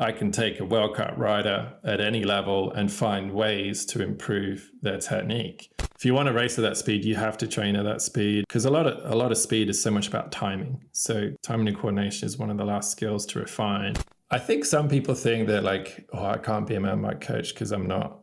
I can take a well-cut rider at any level and find ways to improve their technique. If you want to race at that speed, you have to train at that speed, because a lot of speed is so much about timing. So timing and coordination is one of the last skills to refine. I think some people think that like, oh, I can't be a mountain bike coach because I'm not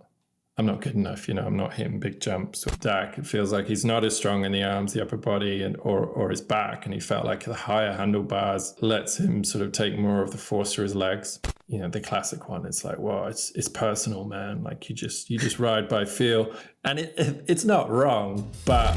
good enough. I'm not hitting big jumps. With Dak, it feels like he's not as strong in the arms, the upper body, or his back. And he felt like the higher handlebars lets him sort of take more of the force through his legs. The classic one. It's like, well, it's personal, man. Like you just ride by feel, and it's not wrong, but.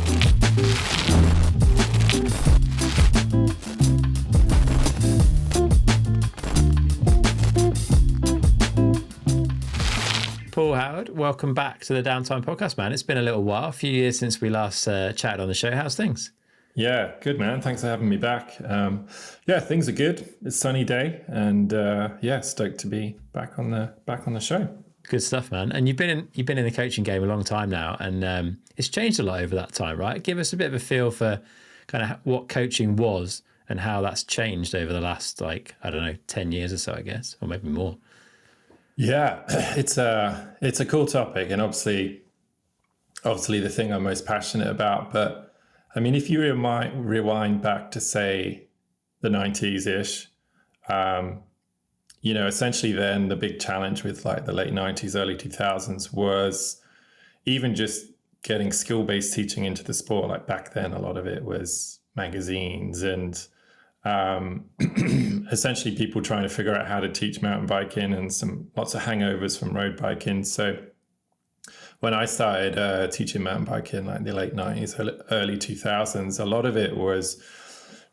Paul Howard, welcome back to the Downtime Podcast, man. It's been a little while, a few years since we last chatted on the show. How's things? Yeah, good, man. Thanks for having me back. Things are good. It's a sunny day, and stoked to be back on the show. Good stuff, man. And you've been in the coaching game a long time now, and it's changed a lot over that time, right? Give us a bit of a feel for kind of what coaching was and how that's changed over the last 10 years or so, I guess, or maybe more. Yeah, it's a cool topic, and obviously the thing I'm most passionate about. But I mean, if you rewind back to say the 90s-ish, essentially then the big challenge with like the late 90s, early 2000s was even just getting skill-based teaching into the sport. Like back then, a lot of it was magazines and essentially people trying to figure out how to teach mountain biking, and lots of hangovers from road biking. So when I started teaching mountain biking, like the late 90s, early 2000s, a lot of it was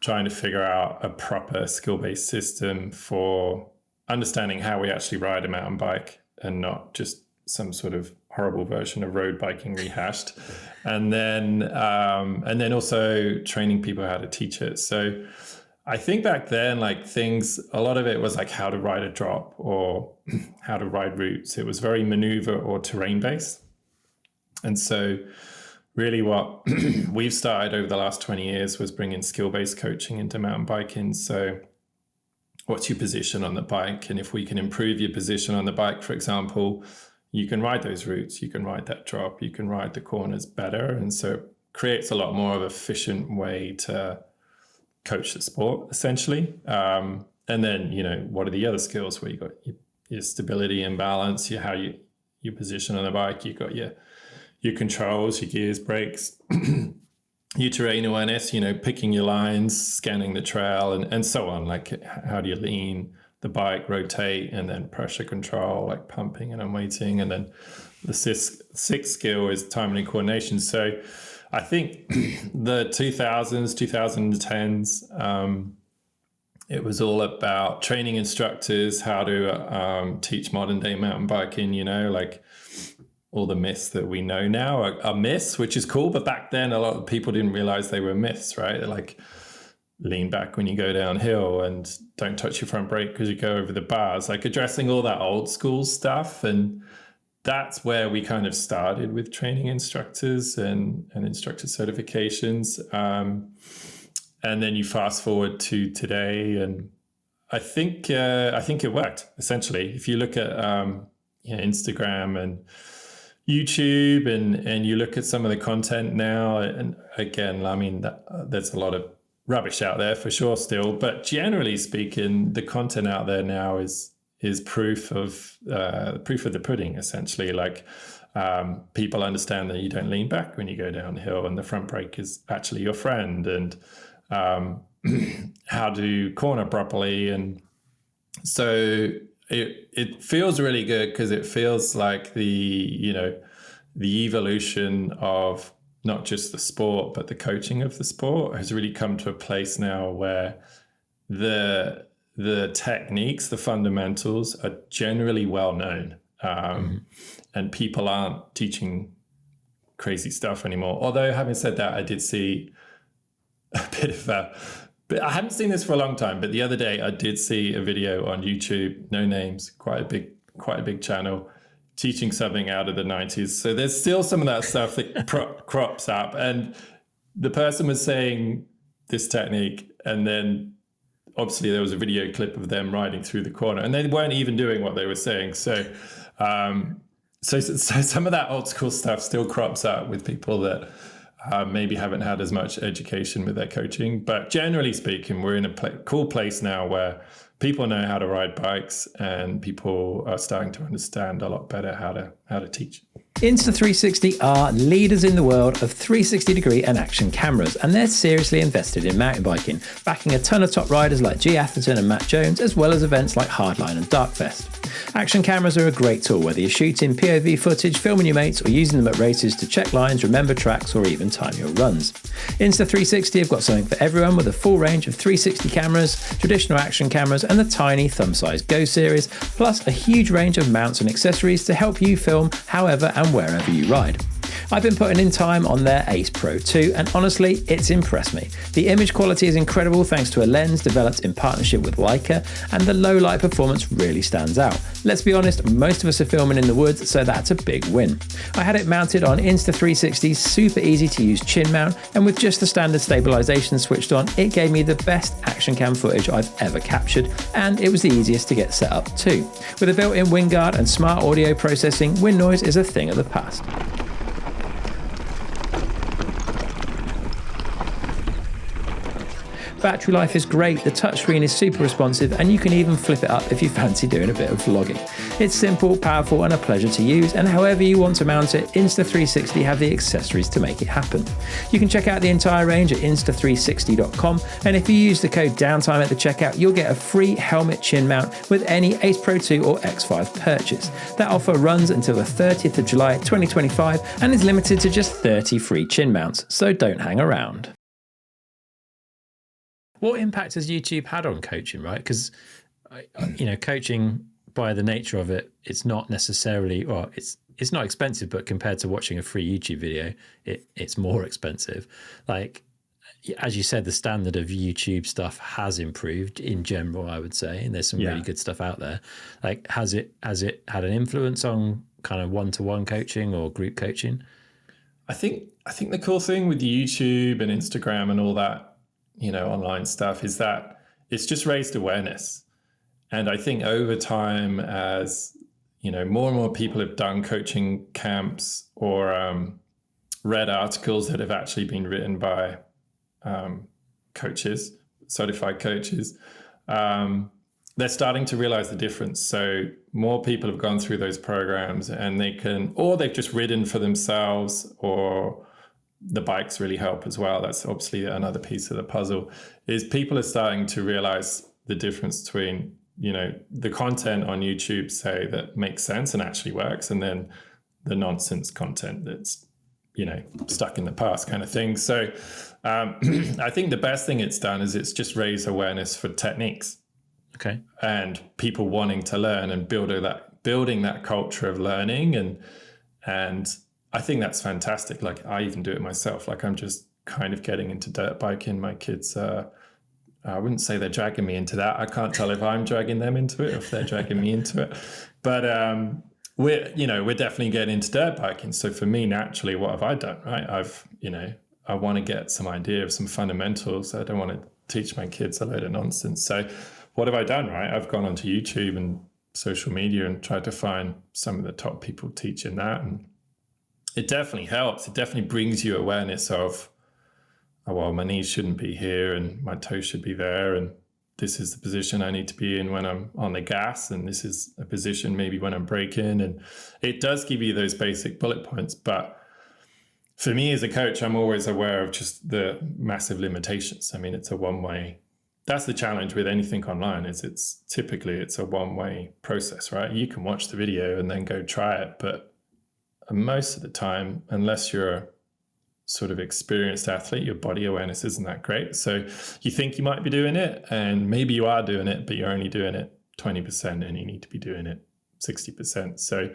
trying to figure out a proper skill-based system for understanding how we actually ride a mountain bike, and not just some sort of horrible version of road biking rehashed. And then also training people how to teach it. So I think back then, a lot of it was like how to ride a drop or how to ride routes. It was very maneuver or terrain based. And so really what we've started over the last 20 years was bringing skill-based coaching into mountain biking. So what's your position on the bike? And if we can improve your position on the bike, for example, you can ride those routes, you can ride that drop, you can ride the corners better. And so it creates a lot more of an efficient way to coach the sport, essentially. And then, what are the other skills where you got your stability and balance, your position on the bike, you got your controls, your gears, brakes, your terrain awareness, picking your lines, scanning the trail, and so on. Like how do you lean the bike, rotate, and then pressure control, like pumping and unweighting. And then the sixth skill is timing and coordination. So I think the 2010s, it was all about training instructors how to teach modern day mountain biking, like all the myths that we know now are myths, which is cool. But back then, a lot of people didn't realize they were myths, right? They're like, lean back when you go downhill and don't touch your front brake because you go over the bars, like addressing all that old school stuff. And that's where we kind of started with training instructors and instructor certifications. And then you fast forward to today, and I think it worked, essentially. If you look at Instagram and YouTube and you look at some of the content now, and again, I mean, there's a lot of rubbish out there for sure still, but generally speaking, the content out there now is proof of the pudding, essentially. Like people understand that you don't lean back when you go downhill, and the front brake is actually your friend, and how to corner properly. And so it feels really good, because it feels like the evolution of not just the sport, but the coaching of the sport has really come to a place now where the techniques, the fundamentals are generally well known, and people aren't teaching crazy stuff anymore. Although, having said that, I did see a bit of but I haven't seen this for a long time, but the other day I did see a video on YouTube, no names, quite a big channel, teaching something out of the 90s. So there's still some of that stuff that crops up. And the person was saying this technique, and then obviously there was a video clip of them riding through the corner, and they weren't even doing what they were saying. So some of that old school stuff still crops up with people that maybe haven't had as much education with their coaching. But generally speaking, we're in a cool place now where people know how to ride bikes, and people are starting to understand a lot better how to teach. Insta360 are leaders in the world of 360-degree and action cameras, and they're seriously invested in mountain biking, backing a ton of top riders like G. Atherton and Matt Jones, as well as events like Hardline and Darkfest. Action cameras are a great tool, whether you're shooting POV footage, filming your mates, or using them at races to check lines, remember tracks, or even time your runs. Insta360 have got something for everyone, with a full range of 360 cameras, traditional action cameras, and the tiny thumb-sized Go series, plus a huge range of mounts and accessories to help you film however and wherever you ride. I've been putting in time on their Ace Pro 2, and honestly, it's impressed me. The image quality is incredible thanks to a lens developed in partnership with Leica, and the low light performance really stands out. Let's be honest, most of us are filming in the woods, so that's a big win. I had it mounted on Insta360's super easy to use chin mount, and with just the standard stabilization switched on, it gave me the best action cam footage I've ever captured, and it was the easiest to get set up too. With a built-in wind guard and smart audio processing, wind noise is a thing of the past. Battery life is great, the touchscreen is super responsive, and you can even flip it up if you fancy doing a bit of vlogging. It's simple, powerful, and a pleasure to use, and however you want to mount it, Insta360 have the accessories to make it happen. You can check out the entire range at insta360.com, and if you use the code Downtime at the checkout, you'll get a free helmet chin mount with any Ace Pro 2 or X5 purchase. That offer runs until the 30th of July 2025 and is limited to just 30 free chin mounts, so don't hang around. What impact has YouTube had on coaching, right? Because, coaching by the nature of it, it's not necessarily, well, it's not expensive, but compared to watching a free YouTube video, it's more expensive. Like, as you said, the standard of YouTube stuff has improved in general, I would say, and there's some really good stuff out there. Like, has it had an influence on kind of one-to-one coaching or group coaching? I think the cool thing with YouTube and Instagram and all that, online stuff, is that it's just raised awareness. And I think over time, as more and more people have done coaching camps or read articles that have actually been written by coaches, certified coaches, they're starting to realize the difference. So more people have gone through those programs, and they've just ridden for themselves, or the bikes really help as well. That's obviously another piece of the puzzle, is people are starting to realize the difference between, the content on YouTube, say, that makes sense and actually works, and then the nonsense content that's, stuck in the past kind of thing. So I think the best thing it's done is it's just raised awareness for techniques. Okay. And people wanting to learn and building that culture of learning. And I think that's fantastic. Like, I even do it myself. Like, I'm just kind of getting into dirt biking. My kids, I wouldn't say they're dragging me into that. I can't tell if I'm dragging them into it or if they're dragging me into it. But we're definitely getting into dirt biking. So for me, naturally, what have I done? Right? I want to get some idea of some fundamentals. I don't want to teach my kids a load of nonsense. So what have I done? Right? I've gone onto YouTube and social media and tried to find some of the top people teaching that, and it definitely helps. It definitely brings you awareness of, oh, well, my knees shouldn't be here and my toes should be there, and this is the position I need to be in when I'm on the gas, and this is a position maybe when I'm braking. And it does give you those basic bullet points. But for me as a coach, I'm always aware of just the massive limitations. I mean, it's a one-way. That's the challenge with anything online, is it's a one-way process, right? You can watch the video and then go try it, but most of the time, unless you're a sort of experienced athlete, your body awareness isn't that great. So you think you might be doing it, and maybe you are doing it, but you're only doing it 20%, and you need to be doing it 60%. So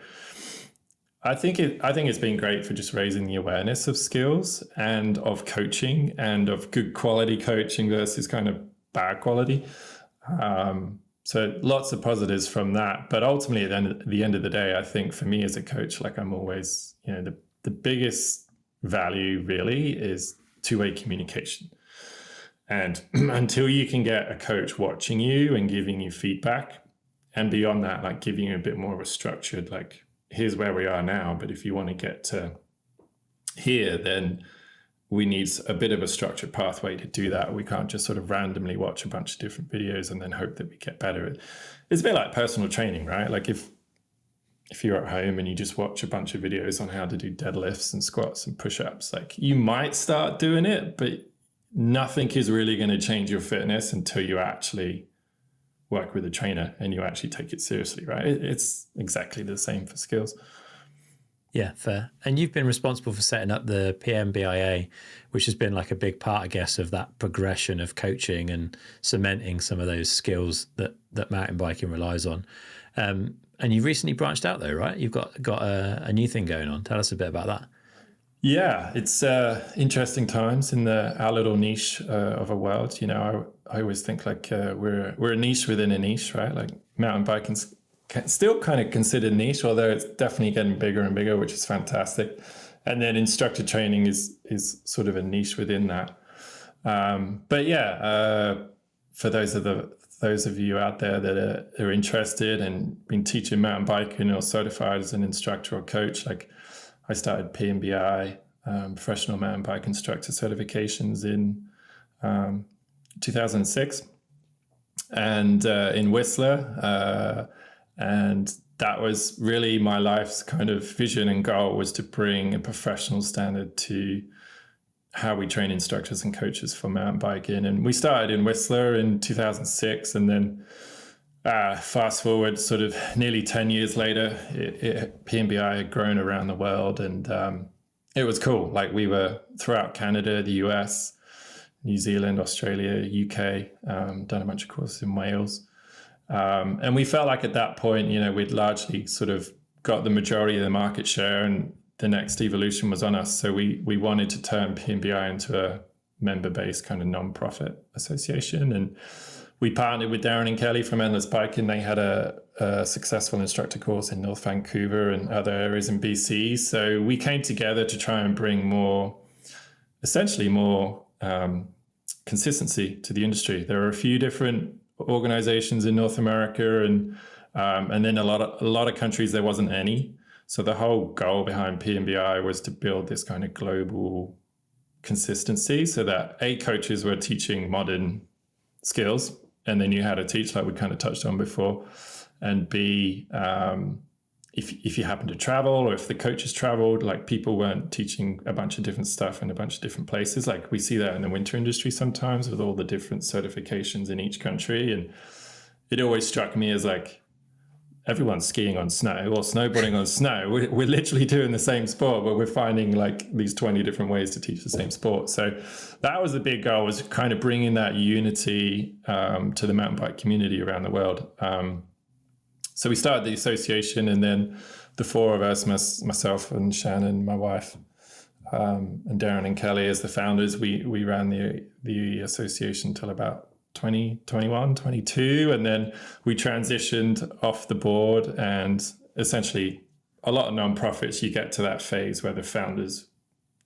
I think it's been great for just raising the awareness of skills and of coaching and of good quality coaching versus kind of bad quality. So lots of positives from that. But ultimately, at the end of the day, I think for me as a coach, like, I'm always, the biggest value really is two-way communication. And until you can get a coach watching you and giving you feedback, and beyond that, like giving you a bit more of a structured, like, here's where we are now, but if you want to get to here, then we need a bit of a structured pathway to do that. We can't just sort of randomly watch a bunch of different videos and then hope that we get better. It's a bit like personal training, right? Like if you're at home and you just watch a bunch of videos on how to do deadlifts and squats and push-ups, like you might start doing it, but nothing is really going to change your fitness until you actually work with a trainer and you actually take it seriously, right? It's exactly the same for skills. Yeah, fair. And you've been responsible for setting up the PMBIA, which has been like a big part, I guess, of that progression of coaching and cementing some of those skills that mountain biking relies on. And you recently branched out though, right? You've got a new thing going on. Tell us a bit about that. Yeah, it's interesting times in our little niche of a world. You know, I always think like we're a niche within a niche, right? Like mountain biking's still kind of considered niche, although it's definitely getting bigger and bigger, which is fantastic. And then instructor training is sort of a niche within that. But yeah, for those of you out there that are interested and been teaching mountain biking or certified as an instructor or coach, like I started PMBI, professional mountain bike instructor certifications in 2006, and in Whistler. And that was really my life's kind of vision and goal, was to bring a professional standard to how we train instructors and coaches for mountain biking. And we started in Whistler in 2006, and then fast forward sort of nearly 10 years later, PMBI had grown around the world, and it was cool. Like we were throughout Canada, the US, New Zealand, Australia, UK, done a bunch of courses in Wales. And we felt like at that point, you know, we'd largely sort of got the majority of the market share, and the next evolution was on us. So we wanted to turn PMBI into a member-based kind of non-profit association. And we partnered with Darren and Kelly from Endless Biking. They had a successful instructor course in North Vancouver and other areas in BC. So we came together to try and bring essentially more consistency to the industry. There are a few different organizations in North America, and then a lot of countries there wasn't any. So the whole goal behind PMBI was to build this kind of global consistency, so that coaches were teaching modern skills and they knew how to teach, like we kind of touched on before, and B, if you happen to travel, or if the coaches traveled, like people weren't teaching a bunch of different stuff in a bunch of different places. Like we see that in the winter industry sometimes with all the different certifications in each country. And it always struck me as like, everyone's skiing on snow or snowboarding on snow. We're literally doing the same sport, but we're finding like these 20 different ways to teach the same sport. So that was the big goal, was kind of bringing that unity to the mountain bike community around the world. So we started the association, and then the four of us, myself and Shannon, my wife, and Darren and Kelly as the founders, we ran the association till about 2021, 22. And then we transitioned off the board, and essentially a lot of nonprofits, you get to that phase where the founders,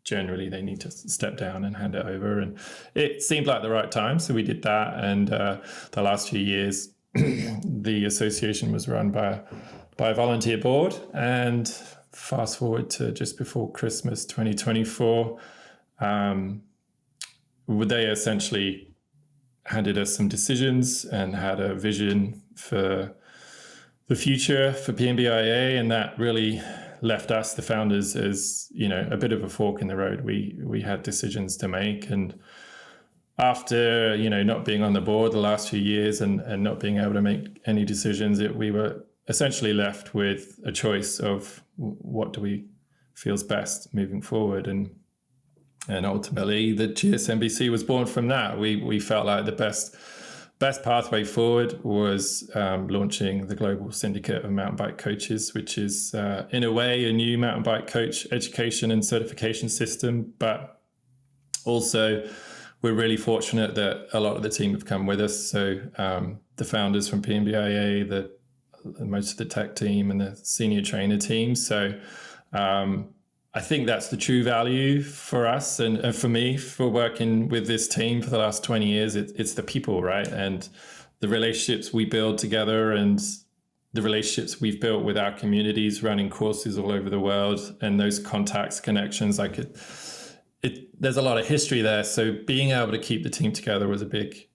generally they need to step down and hand it over. And it seemed like the right time. So we did that. And the last few years, the association was run by a volunteer board, and fast forward to just before Christmas 2024, they essentially handed us some decisions and had a vision for the future for PMBIA, and that really left us, the founders, as, you know, a bit of a fork in the road. We had decisions to make, and after, you know, not being on the board the last few years and not being able to make any decisions, we were essentially left with a choice of what do we feels best moving forward. And ultimately the GSMBC was born from that. We felt like the best pathway forward was launching the global Syndicate of mountain bike coaches, which is in a way a new mountain bike coach education and certification system. But also we're really fortunate that a lot of the team have come with us. So the founders from PMBIA, most of the tech team and the senior trainer team. So I think that's the true value for us and for me for working with this team for the last 20 years. It's the people, right? And the relationships we build together and the relationships we've built with our communities running courses all over the world and those contacts, connections, like there's a lot of history there. So being able to keep the team together was a big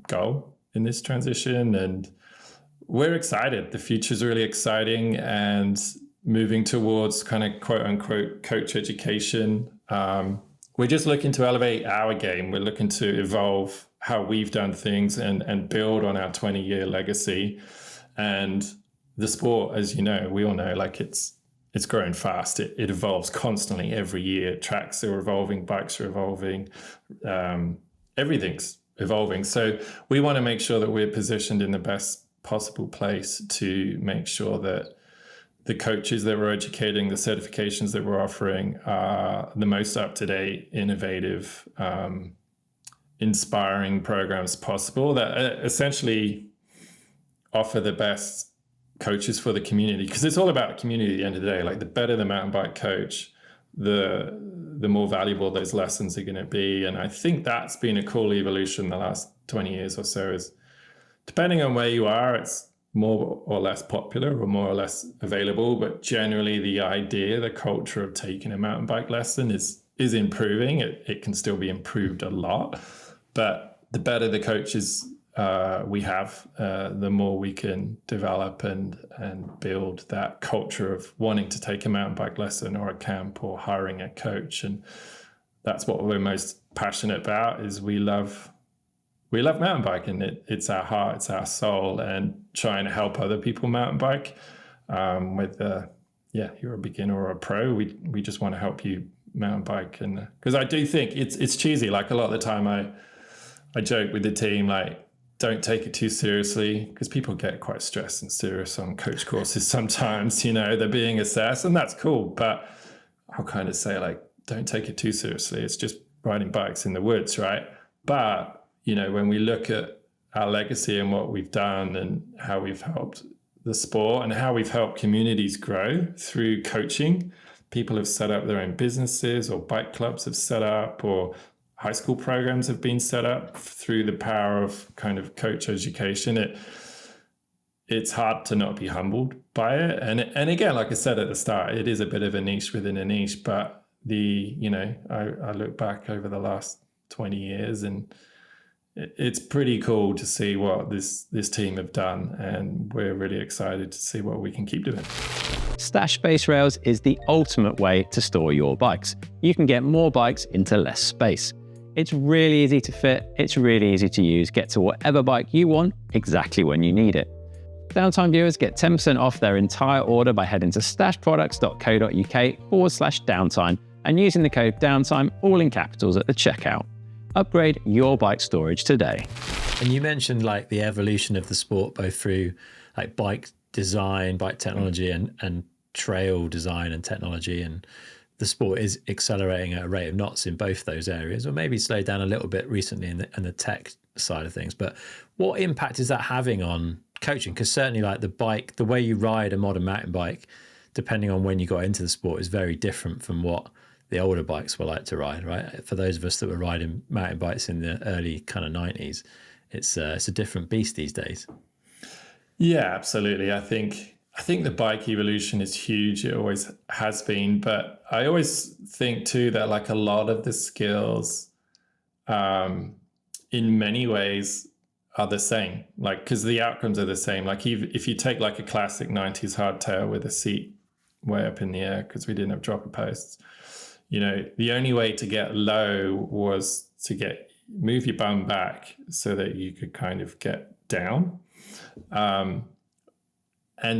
goal in this transition. And we're excited. The future's really exciting and moving towards kind of quote unquote coach education. We're just looking to elevate our game. We're looking to evolve how we've done things and build on our 20-year legacy. And the sport, as you know, we all know, like it's growing fast. It evolves constantly every year. Tracks are evolving, bikes are evolving, everything's evolving. So we want to make sure that we're positioned in the best possible place to make sure that the coaches that we're educating, the certifications that we're offering are the most up-to-date, innovative, inspiring programs possible that essentially offer the best coaches for the community, because it's all about the community at the end of the day. Like the better the mountain bike coach, the more valuable those lessons are going to be. And I think that's been a cool evolution the last 20 years or so. Is depending on where you are, it's more or less popular or more or less available, but generally the idea, the culture of taking a mountain bike lesson is improving. It can still be improved a lot, but the better the coaches we have, the more we can develop and build that culture of wanting to take a mountain bike lesson or a camp or hiring a coach. And that's what we're most passionate about. Is we love mountain biking. It's our heart, it's our soul, and trying to help other people mountain bike. You're a beginner or a pro. We just want to help you mountain bike, and because I do think it's cheesy. Like a lot of the time, I joke with the team, like, don't take it too seriously, because people get quite stressed and serious on coach courses sometimes. You know, they're being assessed, and that's cool. But I'll kind of say, like, don't take it too seriously. It's just riding bikes in the woods, right? But you know, when we look at our legacy and what we've done and how we've helped the sport and how we've helped communities grow through coaching, people have set up their own businesses, or bike clubs have set up, or high school programs have been set up through the power of kind of coach education. It's hard to not be humbled by it. And again, like I said at the start, it is a bit of a niche within a niche, but I look back over the last 20 years and it's pretty cool to see what this team have done, and we're really excited to see what we can keep doing. Stash Space Rails is the ultimate way to store your bikes. You can get more bikes into less space. It's really easy to fit, it's really easy to use, get to whatever bike you want exactly when you need it. Downtime viewers get 10% off their entire order by heading to stashproducts.co.uk/downtime and using the code downtime, all in capitals, at the checkout. Upgrade your bike storage today. And you mentioned like the evolution of the sport, both through like bike design, bike technology, and trail design and technology. And the sport is accelerating at a rate of knots in both those areas, or maybe slowed down a little bit recently in the tech side of things. But what impact is that having on coaching? Because certainly like the way you ride a modern mountain bike, depending on when you got into the sport, is very different from what the older bikes were like to ride, right? For those of us that were riding mountain bikes in the early kind of 90s, it's a different beast these days. Yeah, absolutely. I think the bike evolution is huge. It always has been, but I always think too that like a lot of the skills, in many ways, are the same. Like, because the outcomes are the same. Like if you take like a classic 90s hardtail with a seat way up in the air, because we didn't have dropper posts. You know, the only way to get low was to move your bum back so that you could kind of get down. And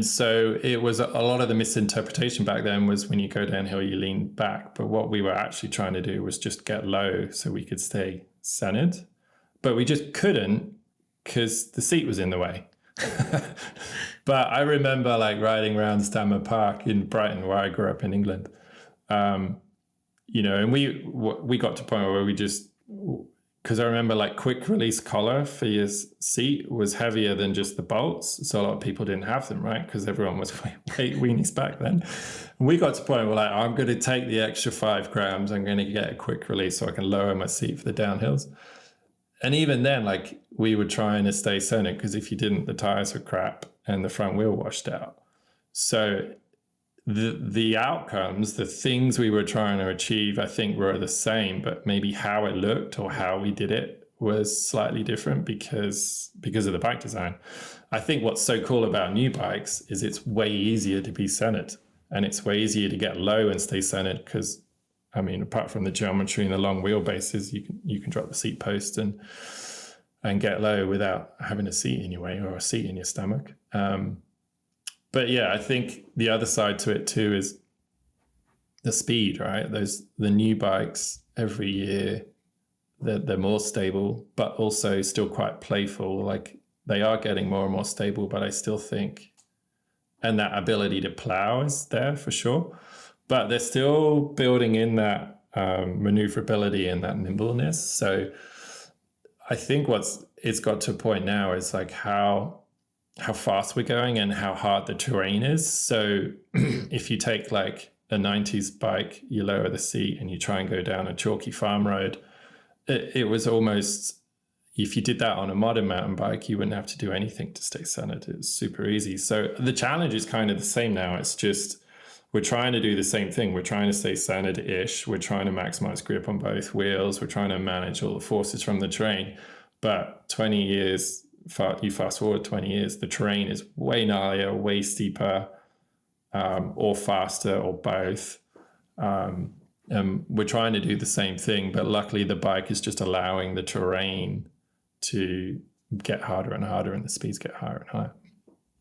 so it was a lot of the misinterpretation back then was when you go downhill, you lean back. But what we were actually trying to do was just get low so we could stay centered. But we just couldn't because the seat was in the way. But I remember like riding around Stanmer Park in Brighton, where I grew up in England. And we got to a point where we just because I remember like quick release collar for your seat was heavier than just the bolts. So a lot of people didn't have them, right? Because everyone was weight weenies back then. And we got to the point where like, I'm going to take the extra 5 grams. I'm going to get a quick release so I can lower my seat for the downhills. And even then, like we were trying to stay centered because if you didn't, the tires were crap and the front wheel washed out. So the outcomes, the things we were trying to achieve, I think were the same, but maybe how it looked or how we did it was slightly different because of the bike design. I think what's so cool about new bikes is it's way easier to be centered, and it's way easier to get low and stay centered because, I mean, apart from the geometry and the long wheelbases, you can drop the seat post and get low without having a seat in your way or a seat in your stomach. But yeah, I think the other side to it too is the speed, right? The new bikes every year, they're more stable, but also still quite playful. Like they are getting more and more stable, but I still think, and that ability to plow is there for sure, but they're still building in that maneuverability and that nimbleness. So I think it's got to a point now is like how fast we're going and how hard the terrain is. So if you take like a 90s bike, you lower the seat and you try and go down a chalky farm road, it was almost, if you did that on a modern mountain bike, you wouldn't have to do anything to stay centered. It was super easy. So the challenge is kind of the same now. It's just, we're trying to do the same thing. We're trying to stay centered-ish. We're trying to maximize grip on both wheels. We're trying to manage all the forces from the terrain. But 20 years, you fast forward 20 years, the terrain is way gnarlier, way steeper, or faster, or both. We're trying to do the same thing, but luckily the bike is just allowing the terrain to get harder and harder and the speeds get higher and higher.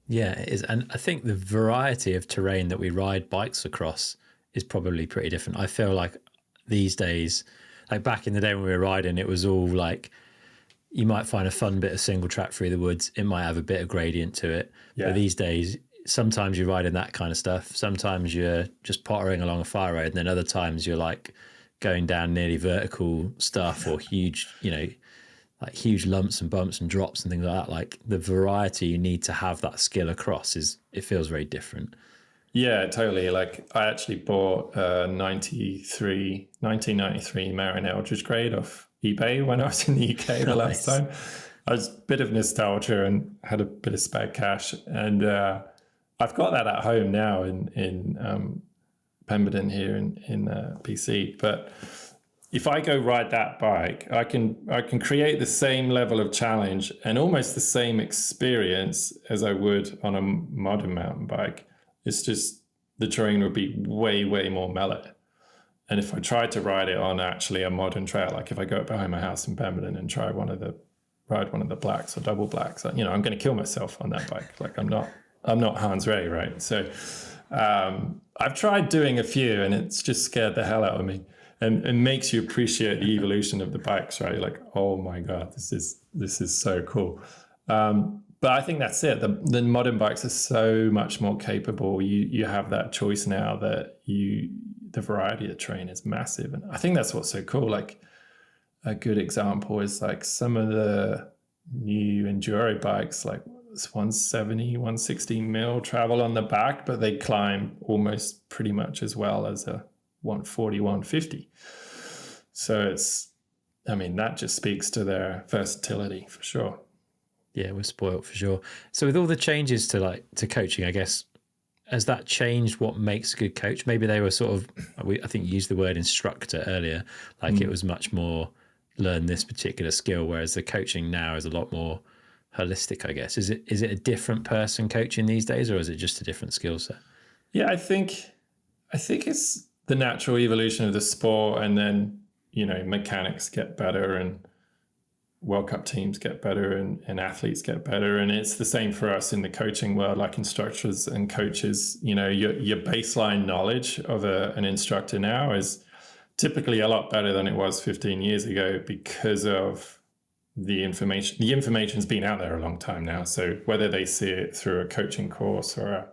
Yeah, it is. And I think the variety of terrain that we ride bikes across is probably pretty different. I feel like these days, like back in the day when we were riding, it was all like, you might find a fun bit of single track through the woods. It might have a bit of gradient to it. Yeah. But these days, sometimes you're riding that kind of stuff. Sometimes you're just pottering along a fire road. And then other times you're like going down nearly vertical stuff or huge, like huge lumps and bumps and drops and things like that. Like the variety you need to have that skill across it feels very different. Yeah, totally. Like I actually bought a 1993 Marin Eldridge grade off eBay when I was in the UK the last time. I was a bit of nostalgia and had a bit of spare cash, and I've got that at home now in Pemberton here in BC. But if I go ride that bike, I can create the same level of challenge and almost the same experience as I would on a modern mountain bike. It's just the terrain would be way, way more mellow. And if I tried to ride it on actually a modern trail, like if I go up behind my house in Pemberton and ride one of the blacks or double blacks, I'm going to kill myself on that bike. Like I'm not Hans Ray, right? So I've tried doing a few and it's just scared the hell out of me. And it makes you appreciate the evolution of the bikes, right? You're like, oh my God, this is so cool. But I think that's it. The modern bikes are so much more capable. You have that choice now that the variety of terrain is massive. And I think that's what's so cool. Like a good example is like some of the new enduro bikes, like it's 170, 160 mil travel on the back, but they climb almost pretty much as well as a 140, 150. So that just speaks to their versatility for sure. Yeah, we're spoiled for sure. So with all the changes to coaching, I guess, has that changed what makes a good coach? Maybe they were sort of, I think you used the word instructor earlier, like it was much more learn this particular skill, whereas the coaching now is a lot more holistic, I guess. Is it a different person coaching these days, or is it just a different skill set? Yeah, I think it's the natural evolution of the sport, and then, mechanics get better and World Cup teams get better and athletes get better. And it's the same for us in the coaching world, like instructors and coaches. Your baseline knowledge of an instructor now is typically a lot better than it was 15 years ago because of the information. The information's been out there a long time now. So whether they see it through a coaching course or a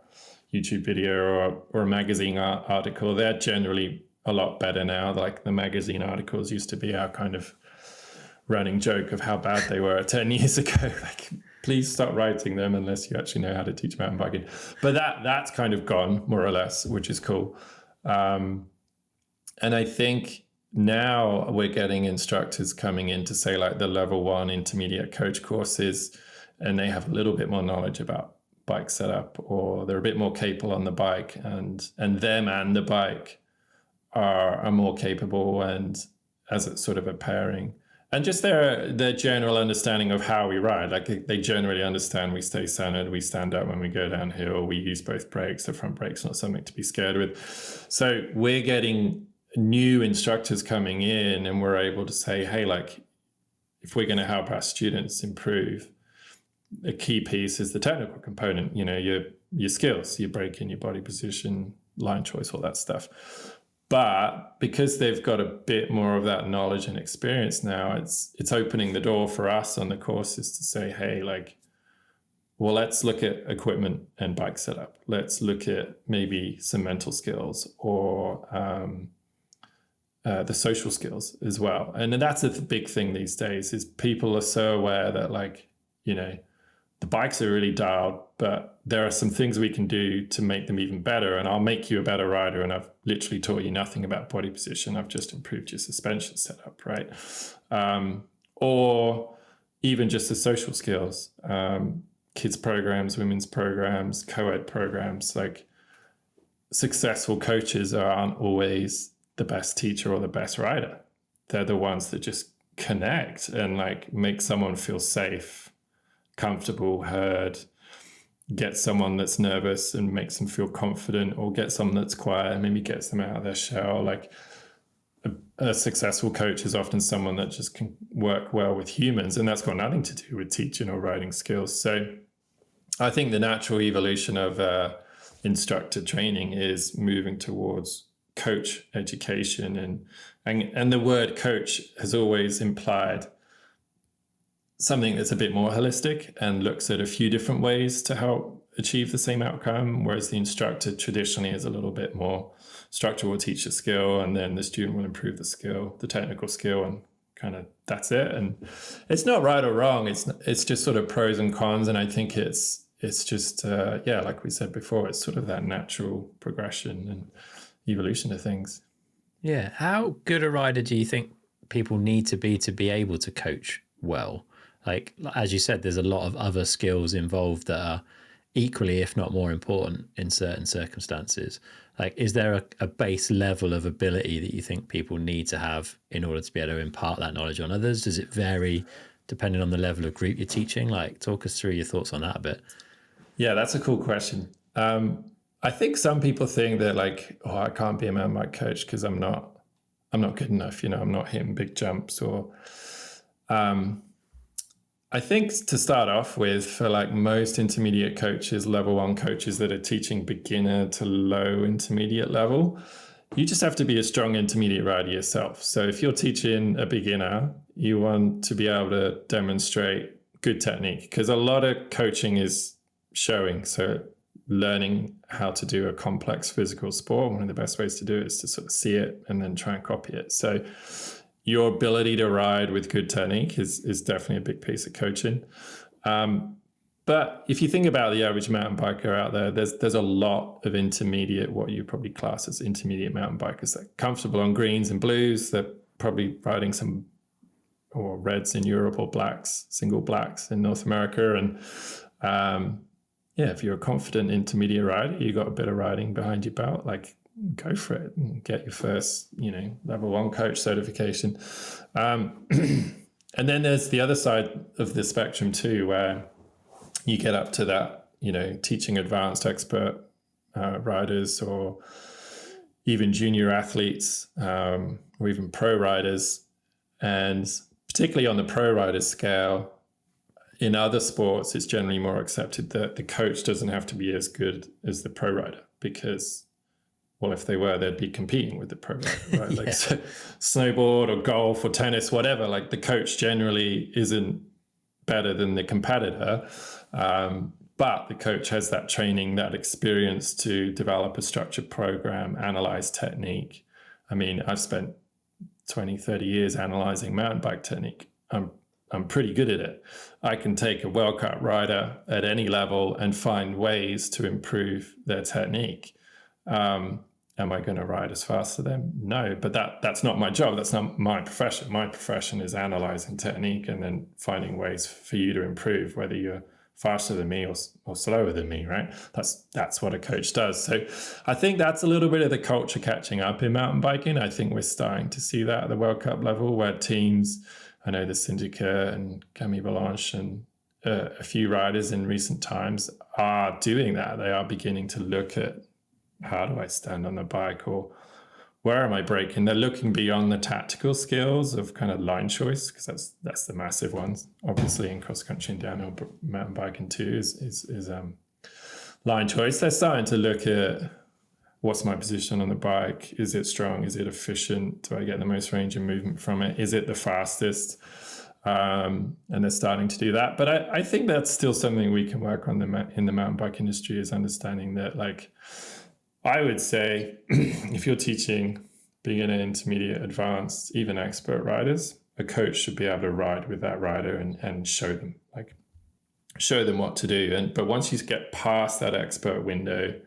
YouTube video or a magazine article, they're generally a lot better now. Like the magazine articles used to be our kind of running joke of how bad they were 10 years ago. Like, please stop writing them unless you actually know how to teach mountain biking. But that's kind of gone, more or less, which is cool. And I think now we're getting instructors coming in to say like the level 1 intermediate coach courses, and they have a little bit more knowledge about bike setup, or they're a bit more capable on the bike, and them and the bike are more capable, and as it's sort of a pairing. And just their general understanding of how we ride. Like they generally understand we stay centered, we stand up when we go downhill, we use both brakes, the front brake's not something to be scared with. So we're getting new instructors coming in, and we're able to say, hey, like, if we're going to help our students improve, a key piece is the technical component, you know, your skills, your braking, your body position, line choice, all that stuff. But because they've got a bit more of that knowledge and experience now, it's opening the door for us on the courses to say, hey, like, well, let's look at equipment and bike setup. Let's look at maybe some mental skills, or the social skills as well. And that's a big thing these days, is people are so aware that, like, you know, the bikes are really dialed, but there are some things we can do to make them even better. And I'll make you a better rider. And I've literally taught you nothing about body position. I've just improved your suspension setup, right? Or even just the social skills, kids programs, women's programs, co-ed programs. Like, successful coaches aren't always the best teacher or the best rider. They're the ones that just connect and like make someone feel safe, comfortable, heard, get someone that's nervous and makes them feel confident, or get someone that's quiet and maybe gets them out of their shell. Like a successful coach is often someone that just can work well with humans, and that's got nothing to do with teaching or riding skills. So I think the natural evolution of instructor training is moving towards coach education, and the word coach has always implied something that's a bit more holistic and looks at a few different ways to help achieve the same outcome, whereas the instructor traditionally is a little bit more structure will teach a skill, and then the student will improve the skill, the technical skill, and kind of that's it. And it's not right or wrong. It's just sort of pros and cons. And I think it's just, like we said before, it's sort of that natural progression and evolution of things. Yeah. How good a rider do you think people need to be able to coach well? Like, as you said, there's a lot of other skills involved that are equally, if not more important in certain circumstances. Like, is there a base level of ability that you think people need to have in order to be able to impart that knowledge on others? Does it vary depending on the level of group you're teaching? Like, talk us through your thoughts on that a bit. Yeah, that's a cool question. I think some people think that, like, oh, I can't be a mountain bike coach because I'm not good enough. You know, I'm not hitting big jumps, or I think to start off with, for like most intermediate coaches, level 1 coaches that are teaching beginner to low intermediate level, you just have to be a strong intermediate rider yourself. So if you're teaching a beginner, you want to be able to demonstrate good technique, because a lot of coaching is showing. So learning how to do a complex physical sport, one of the best ways to do it is to sort of see it and then try and copy it. So your ability to ride with good technique is definitely a big piece of coaching. But if you think about the average mountain biker out there, there's a lot of intermediate, what you probably class as intermediate mountain bikers that are comfortable on greens and blues. They're probably riding some or reds in Europe, or blacks, single blacks in North America. And if you're a confident intermediate rider, you got a bit of riding behind your belt, like, go for it and get your first, level 1 coach certification. And then there's the other side of the spectrum too, where you get up to that, teaching advanced expert riders, or even junior athletes, or even pro riders. And particularly on the pro rider scale, in other sports, it's generally more accepted that the coach doesn't have to be as good as the pro rider, because, well, if they were, they'd be competing with the pro rider, right? Like so, snowboard or golf or tennis, whatever, like the coach generally isn't better than the competitor. But the coach has that training, that experience to develop a structured program, analyze technique. I mean, I've spent 20, 30 years analyzing mountain bike technique. I'm pretty good at it. I can take a well-cut rider at any level and find ways to improve their technique. Am I going to ride as fast as them? No, but that's not my job. That's not my profession. My profession is analyzing technique and then finding ways for you to improve, whether you're faster than me or slower than me, right? That's what a coach does. So I think that's a little bit of the culture catching up in mountain biking. I think we're starting to see that at the World Cup level, where teams, I know the Syndicate and Camille Balanche and a few riders in recent times are doing that. They are beginning to look at, how do I stand on the bike, or where am I braking? They're looking beyond the tactical skills of kind of line choice, because that's the massive ones. Obviously, in cross country and downhill mountain biking too is line choice. They're starting to look at, what's my position on the bike? Is it strong? Is it efficient? Do I get the most range of movement from it? Is it the fastest? And they're starting to do that. But I think that's still something we can work on in the mountain bike industry, is understanding that, like, I would say if you're teaching beginner, intermediate, advanced, even expert riders, a coach should be able to ride with that rider and show them what to do. But once you get past that expert window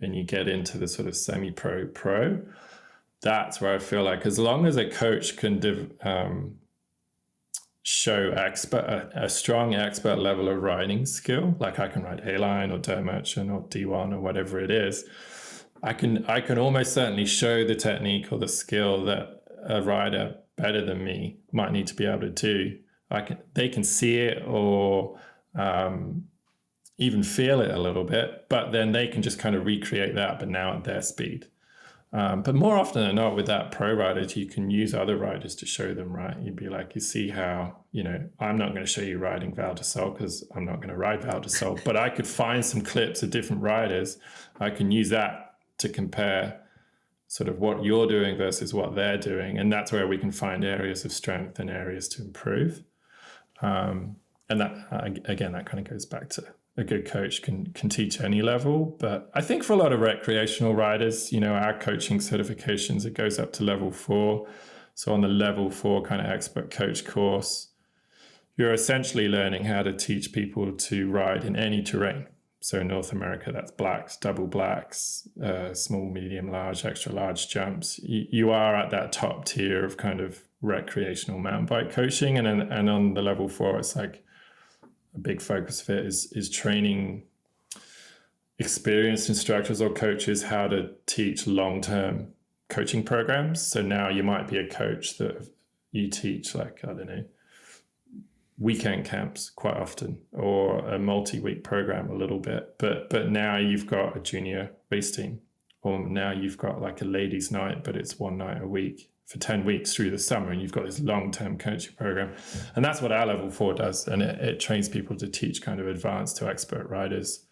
and you get into the sort of semi-pro, that's where I feel like, as long as a coach can show a strong expert level of riding skill, like I can ride A-line or dirt merchant or D1 or whatever it is, I can almost certainly show the technique or the skill that a rider better than me might need to be able to do. They can see it or even feel it a little bit, but then they can just kind of recreate that, but now at their speed. But more often than not, with that pro riders, you can use other riders to show them, right? You'd be like, you see how, I'm not going to show you riding Val de Sol because I'm not going to ride Val de Sol, but I could find some clips of different riders. I can use that to compare sort of what you're doing versus what they're doing. And that's where we can find areas of strength and areas to improve. And that, again, that kind of goes back to a good coach can teach any level. But I think for a lot of recreational riders, our coaching certifications, it goes up to level 4. So on the level 4 kind of expert coach course, you're essentially learning how to teach people to ride in any terrain. So in North America, that's blacks, double blacks, small, medium, large, extra large jumps. You are at that top tier of kind of recreational mountain bike coaching. And on the level 4, it's like a big focus of it is training experienced instructors or coaches how to teach long-term coaching programs. So now you might be a coach that you teach, like, I don't know, weekend camps quite often, or a multi-week program a little bit, but now you've got a junior race team, or now you've got like a ladies' night, but it's one night a week for 10 weeks through the summer, and you've got this long-term coaching program. And that's what our level 4 does, and it trains people to teach kind of advanced to expert riders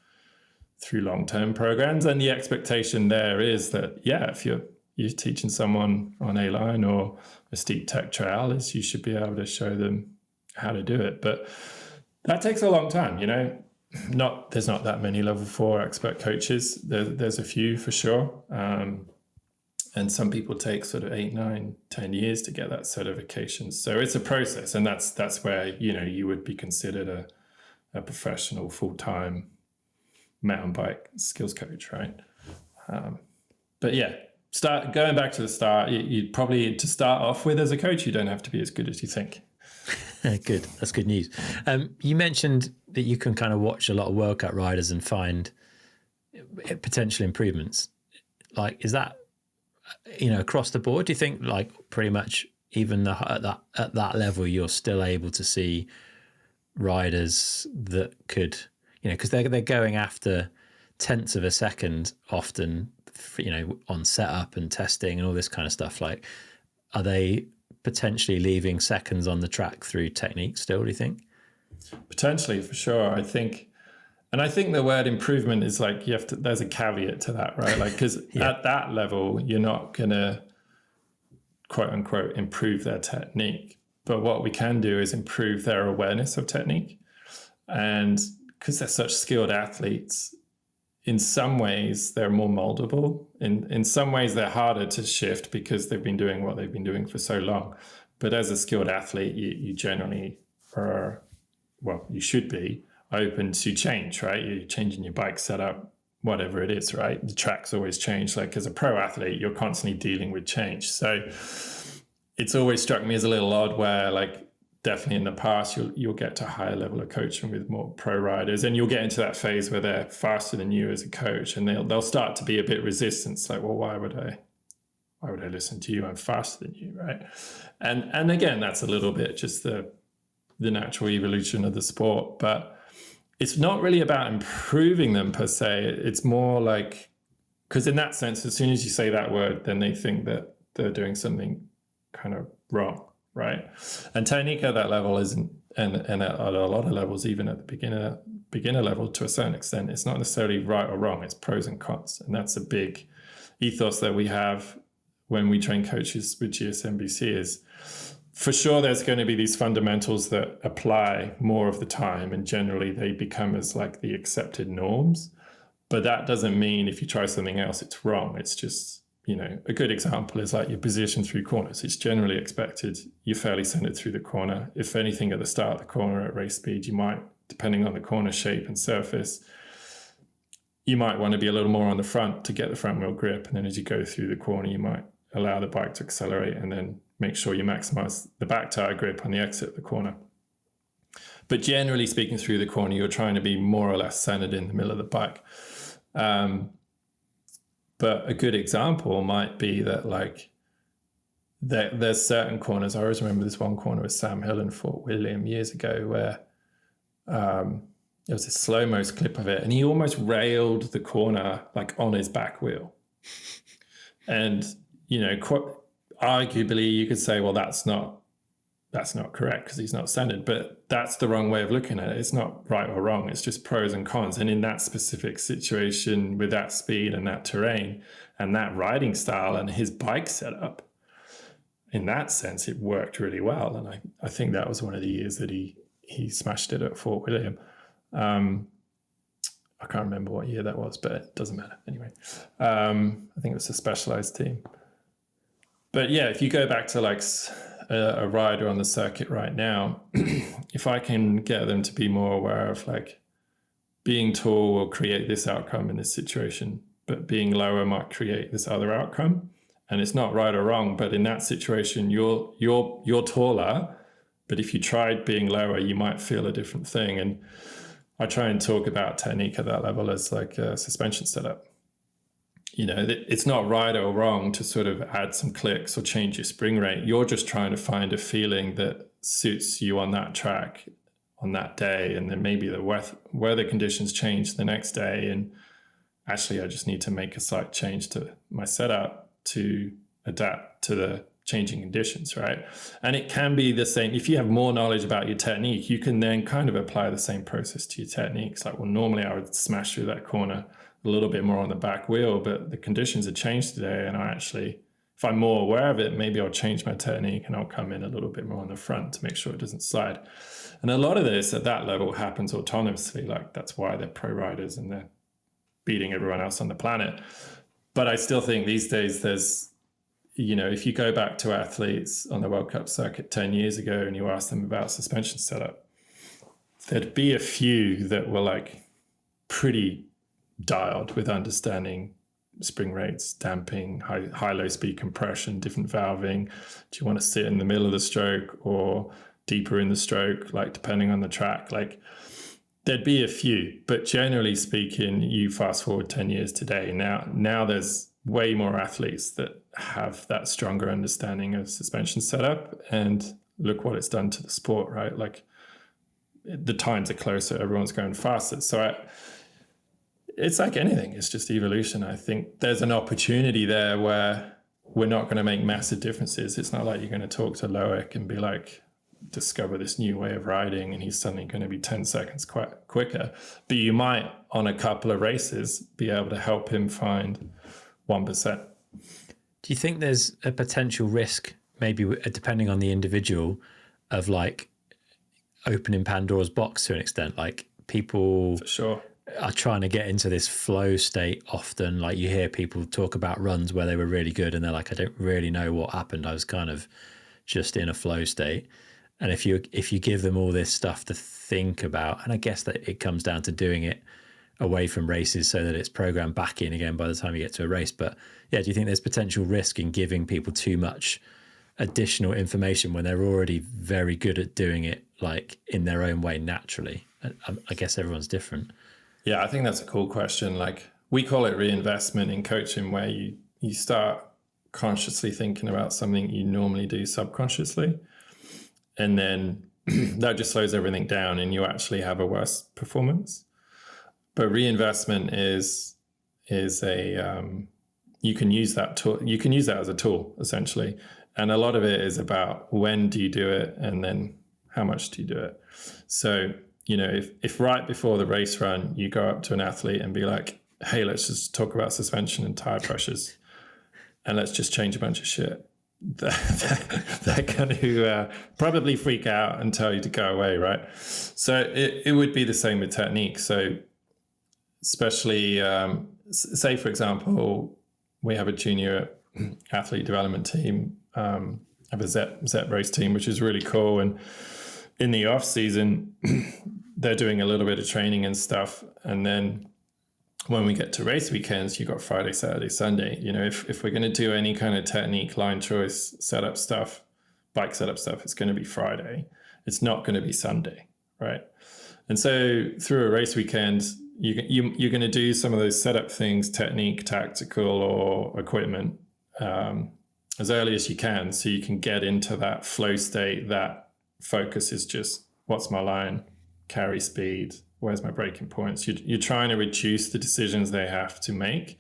through long-term programs. And the expectation there is that, if you're teaching someone on A-line or a steep tech trail, is you should be able to show them how to do it. But that takes a long time, there's not that many level 4 expert coaches. There's a few for sure. And some people take sort of 8, 9, 10 years to get that certification. So it's a process, and that's where, you would be considered a professional full-time mountain bike skills coach, right? But going back to the start, you'd probably, to start off with as a coach, you don't have to be as good as you think. Good. That's good news. You mentioned that you can kind of watch a lot of World Cup riders and find potential improvements. Like, is that, across the board? Do you think, like, pretty much even at that level, you're still able to see riders that could, because they're going after tenths of a second often, on setup and testing and all this kind of stuff. Like, are they potentially leaving seconds on the track through technique still, do you think? Potentially, for sure. I think the word improvement is like, there's a caveat to that, right? Like, because at that level, you're not going to quote unquote improve their technique. But what we can do is improve their awareness of technique. And because they're such skilled athletes, in some ways they're more moldable. In some ways they're harder to shift because they've been doing what they've been doing for so long. But as a skilled athlete, you generally are, well, you should be open to change, right? You're changing your bike setup, whatever it is, right? The track's always change. Like as a pro athlete, you're constantly dealing with change. So it's always struck me as a little odd where like definitely in the past, you'll get to a higher level of coaching with more pro riders, and you'll get into that phase where they're faster than you as a coach, and they'll start to be a bit resistant. It's like, well, why would I listen to you? I'm faster than you, right? And again, that's a little bit just the natural evolution of the sport, but it's not really about improving them per se. It's more like, because in that sense, as soon as you say that word, then they think that they're doing something kind of wrong, right? And technique at that level isn't, and at a lot of levels, even at the beginner level to a certain extent, it's not necessarily right or wrong. It's pros and cons. And that's a big ethos that we have when we train coaches with GSMBC is, for sure, there's going to be these fundamentals that apply more of the time, and generally they become as like the accepted norms. But that doesn't mean if you try something else, it's wrong. It's just, a good example is like your position through corners. It's generally expected you're fairly centered through the corner. If anything, at the start of the corner at race speed, you might, depending on the corner shape and surface, you might want to be a little more on the front to get the front wheel grip. And then as you go through the corner, you might allow the bike to accelerate and then make sure you maximize the back tire grip on the exit of the corner. But generally speaking, through the corner, you're trying to be more or less centered in the middle of the bike. But a good example might be that like there's certain corners. I always remember this one corner with Sam Hill in Fort William years ago where there was a slow-mo clip of it, and he almost railed the corner like on his back wheel. And, arguably you could say, well, that's not correct because he's not centered, but that's the wrong way of looking at it. It's not right or wrong. It's just pros and cons. And in that specific situation with that speed and that terrain and that riding style and his bike setup, in that sense, it worked really well. And I think that was one of the years that he smashed it at Fort William. I can't remember what year that was, but it doesn't matter anyway. I think it was a specialized team. But yeah, if you go back to like a rider on the circuit right now, if I can get them to be more aware of like being tall will create this outcome in this situation, but being lower might create this other outcome. And it's not right or wrong, but in that situation, you're taller, but if you tried being lower, you might feel a different thing. And I try and talk about technique at that level as like a suspension setup. It's not right or wrong to sort of add some clicks or change your spring rate. You're just trying to find a feeling that suits you on that track on that day. And then maybe the weather conditions change the next day. And actually, I just need to make a slight change to my setup to adapt to the changing conditions, right? And it can be the same. If you have more knowledge about your technique, you can then kind of apply the same process to your techniques. Like, well, normally I would smash through that corner a little bit more on the back wheel, but the conditions have changed today. And I actually, if I'm more aware of it, maybe I'll change my technique and I'll come in a little bit more on the front to make sure it doesn't slide. And a lot of this at that level happens autonomously. Like that's why they're pro riders and they're beating everyone else on the planet. But I still think these days there's, if you go back to athletes on the World Cup circuit 10 years ago and you ask them about suspension setup, there'd be a few that were like pretty dialed with understanding spring rates, damping, high-low speed compression, different valving. Do you want to sit in the middle of the stroke or deeper in the stroke, like depending on the track? Like there'd be a few, but generally speaking, you fast forward 10 years today. Now there's way more athletes that have that stronger understanding of suspension setup, and look what it's done to the sport, right? Like the times are closer, everyone's going faster. So it's like anything, it's just evolution. I think there's an opportunity there where we're not going to make massive differences. It's not like you're going to talk to Loic and be like, discover this new way of riding and he's suddenly going to be 10 seconds quite quicker. But you might, on a couple of races, be able to help him find 1%. Do you think there's a potential risk, maybe depending on the individual, of like opening Pandora's box to an extent? Like people For sure. are trying to get into this flow state often. Like you hear people talk about runs where they were really good and they're like, I don't really know what happened. I was kind of just in a flow state. And if you give them all this stuff to think about, and I guess that it comes down to doing it away from races so that it's programmed back in again by the time you get to a race. But yeah, do you think there's potential risk in giving people too much additional information when they're already very good at doing it like in their own way naturally? I guess everyone's different. Yeah, I think that's a cool question. Like, we call it reinvestment in coaching, where you start consciously thinking about something you normally do subconsciously, and then that just slows everything down and you actually have a worse performance. But reinvestment is a you can use that tool. You can use that as a tool, essentially. And a lot of it is about when do you do it, and then how much do you do it. So, you know, if right before the race run, you go up to an athlete and be like, hey, let's just talk about suspension and tire pressures, and let's just change a bunch of shit, they're going to probably freak out and tell you to go away, right? So it would be the same with technique. So especially, say, for example, we have a junior athlete development team, have a ZEP race team, which is really cool. And in the off season, they're doing a little bit of training and stuff. And then when we get to race weekends, you got Friday, Saturday, Sunday. You know, if we're going to do any kind of technique, line choice, setup stuff, bike setup stuff, it's going to be Friday. It's not going to be Sunday, right? And so through a race weekend, you're going to do some of those setup things, technique, tactical, or equipment, as early as you can, so you can get into that flow state. That focus is just, what's my line, carry speed, where's my breaking points. You're trying to reduce the decisions they have to make,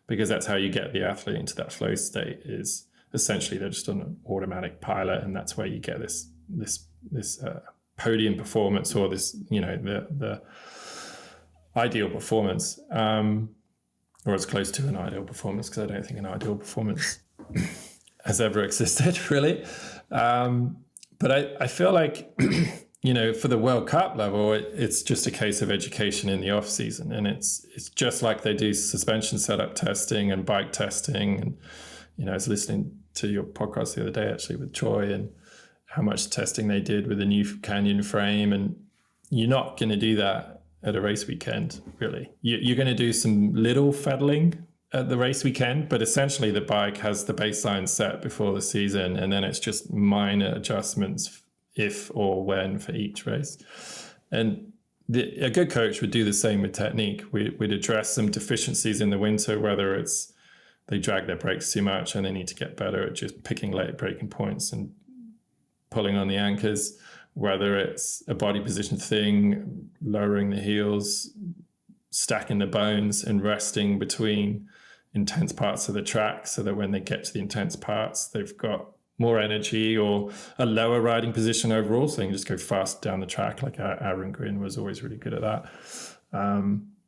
because that's how you get the athlete into that flow state. Is essentially they're just on an automatic pilot, and that's where you get this podium performance, or this, you know, the ideal performance, or as close to an ideal performance, because I don't think an ideal performance has ever existed, really. But I feel like, you know, for the World Cup level, it's just a case of education in the off season, and it's just like they do suspension setup testing and bike testing. And, you know, I was listening to your podcast the other day, actually, with Troy, and how much testing they did with the new Canyon frame. And you're not going to do that at a race weekend, really. You're going to do some little fettling at the race weekend, but essentially the bike has the baseline set before the season, and then it's just minor adjustments if or when for each race. And a good coach would do the same with technique. We'd address some deficiencies in the winter, whether it's they drag their brakes too much and they need to get better at just picking late braking points and pulling on the anchors, whether it's a body position thing, lowering the heels, stacking the bones and resting between intense parts of the track, so that when they get to the intense parts, they've got more energy, or a lower riding position overall, so they can just go fast down the track. Like Aaron Green was always really good at that.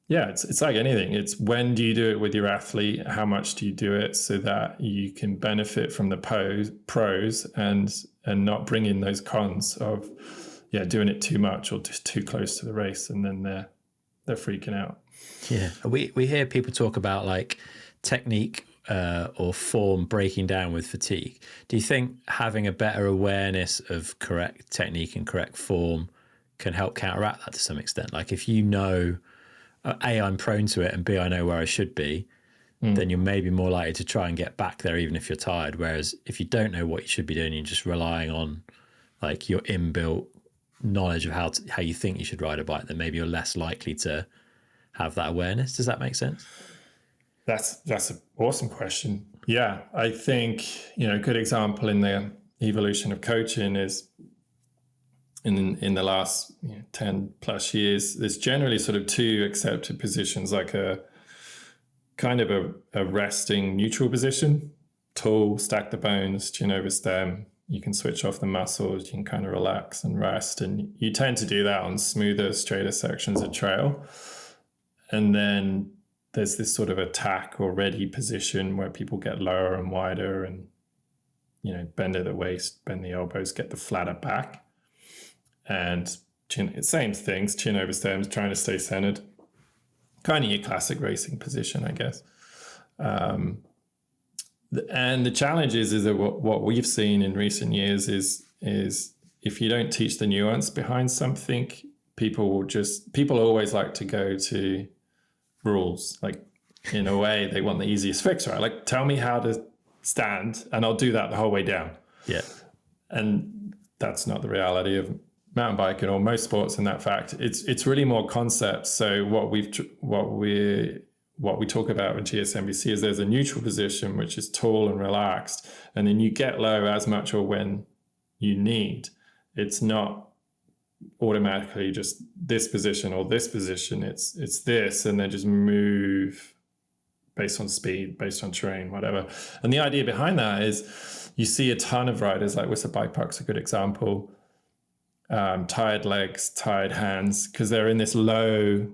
Yeah, it's like anything. It's when do you do it with your athlete? How much do you do it, so that you can benefit from the pros and not bring in those cons of, doing it too much or just too close to the race, and then they're freaking out. Yeah, we hear people talk about like technique or form breaking down with fatigue. Do you think having a better awareness of correct technique and correct form can help counteract that to some extent? Like, if you know, A, I'm prone to it, and B, I know where I should be, then you're maybe more likely to try and get back there even if you're tired. Whereas if you don't know what you should be doing, you're just relying on like your inbuilt knowledge of how you think you should ride a bike, then maybe you're less likely to have that awareness. Does that make sense? That's an awesome question. Yeah, I think, a good example in the evolution of coaching is in the last 10 plus years, there's generally sort of two accepted positions, like a kind of a resting neutral position, tall, stack the bones, chin over stem. You can switch off the muscles, you can kind of relax and rest. And you tend to do that on smoother, straighter sections of trail. And then there's this sort of attack or ready position where people get lower and wider and, bend at the waist, bend the elbows, get the flatter back. And same things, chin over stems, trying to stay centered. Kind of your classic racing position, I guess. And the challenge is that what we've seen in recent years is if you don't teach the nuance behind something, people always like to go to rules. Like, in a way, they want the easiest fix, right? Like, tell me how to stand and I'll do that the whole way down. Yeah. And that's not the reality of mountain biking or most sports in that fact. It's really more concepts. So what we talk about with GSMBC is there's a neutral position, which is tall and relaxed. And then you get low as much or when you need. It's not automatically just this position or this position. It's this, and then just move based on speed, based on terrain, whatever. And the idea behind that is you see a ton of riders, like Whistler Bike Park's a good example, tired legs, tired hands, because they're in this low,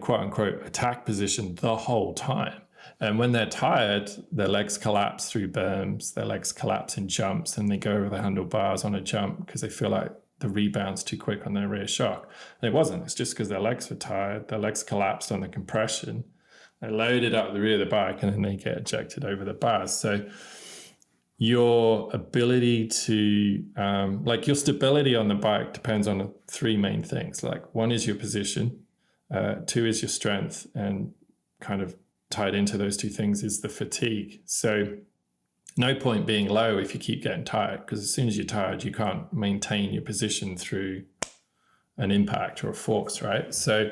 quote unquote, attack position the whole time. And when they're tired, their legs collapse through berms, their legs collapse in jumps, and they go over the handlebars on a jump because they feel like the rebound's too quick on their rear shock. And it wasn't. It's just because their legs were tired. Their legs collapsed on the compression. They loaded up the rear of the bike, and then they get ejected over the bars. So your ability to, your stability on the bike depends on three main things. Like, one is your position, two is your strength, and kind of tied into those two things is the fatigue. So no point being low if you keep getting tired, because as soon as you're tired, you can't maintain your position through an impact or a force, right? So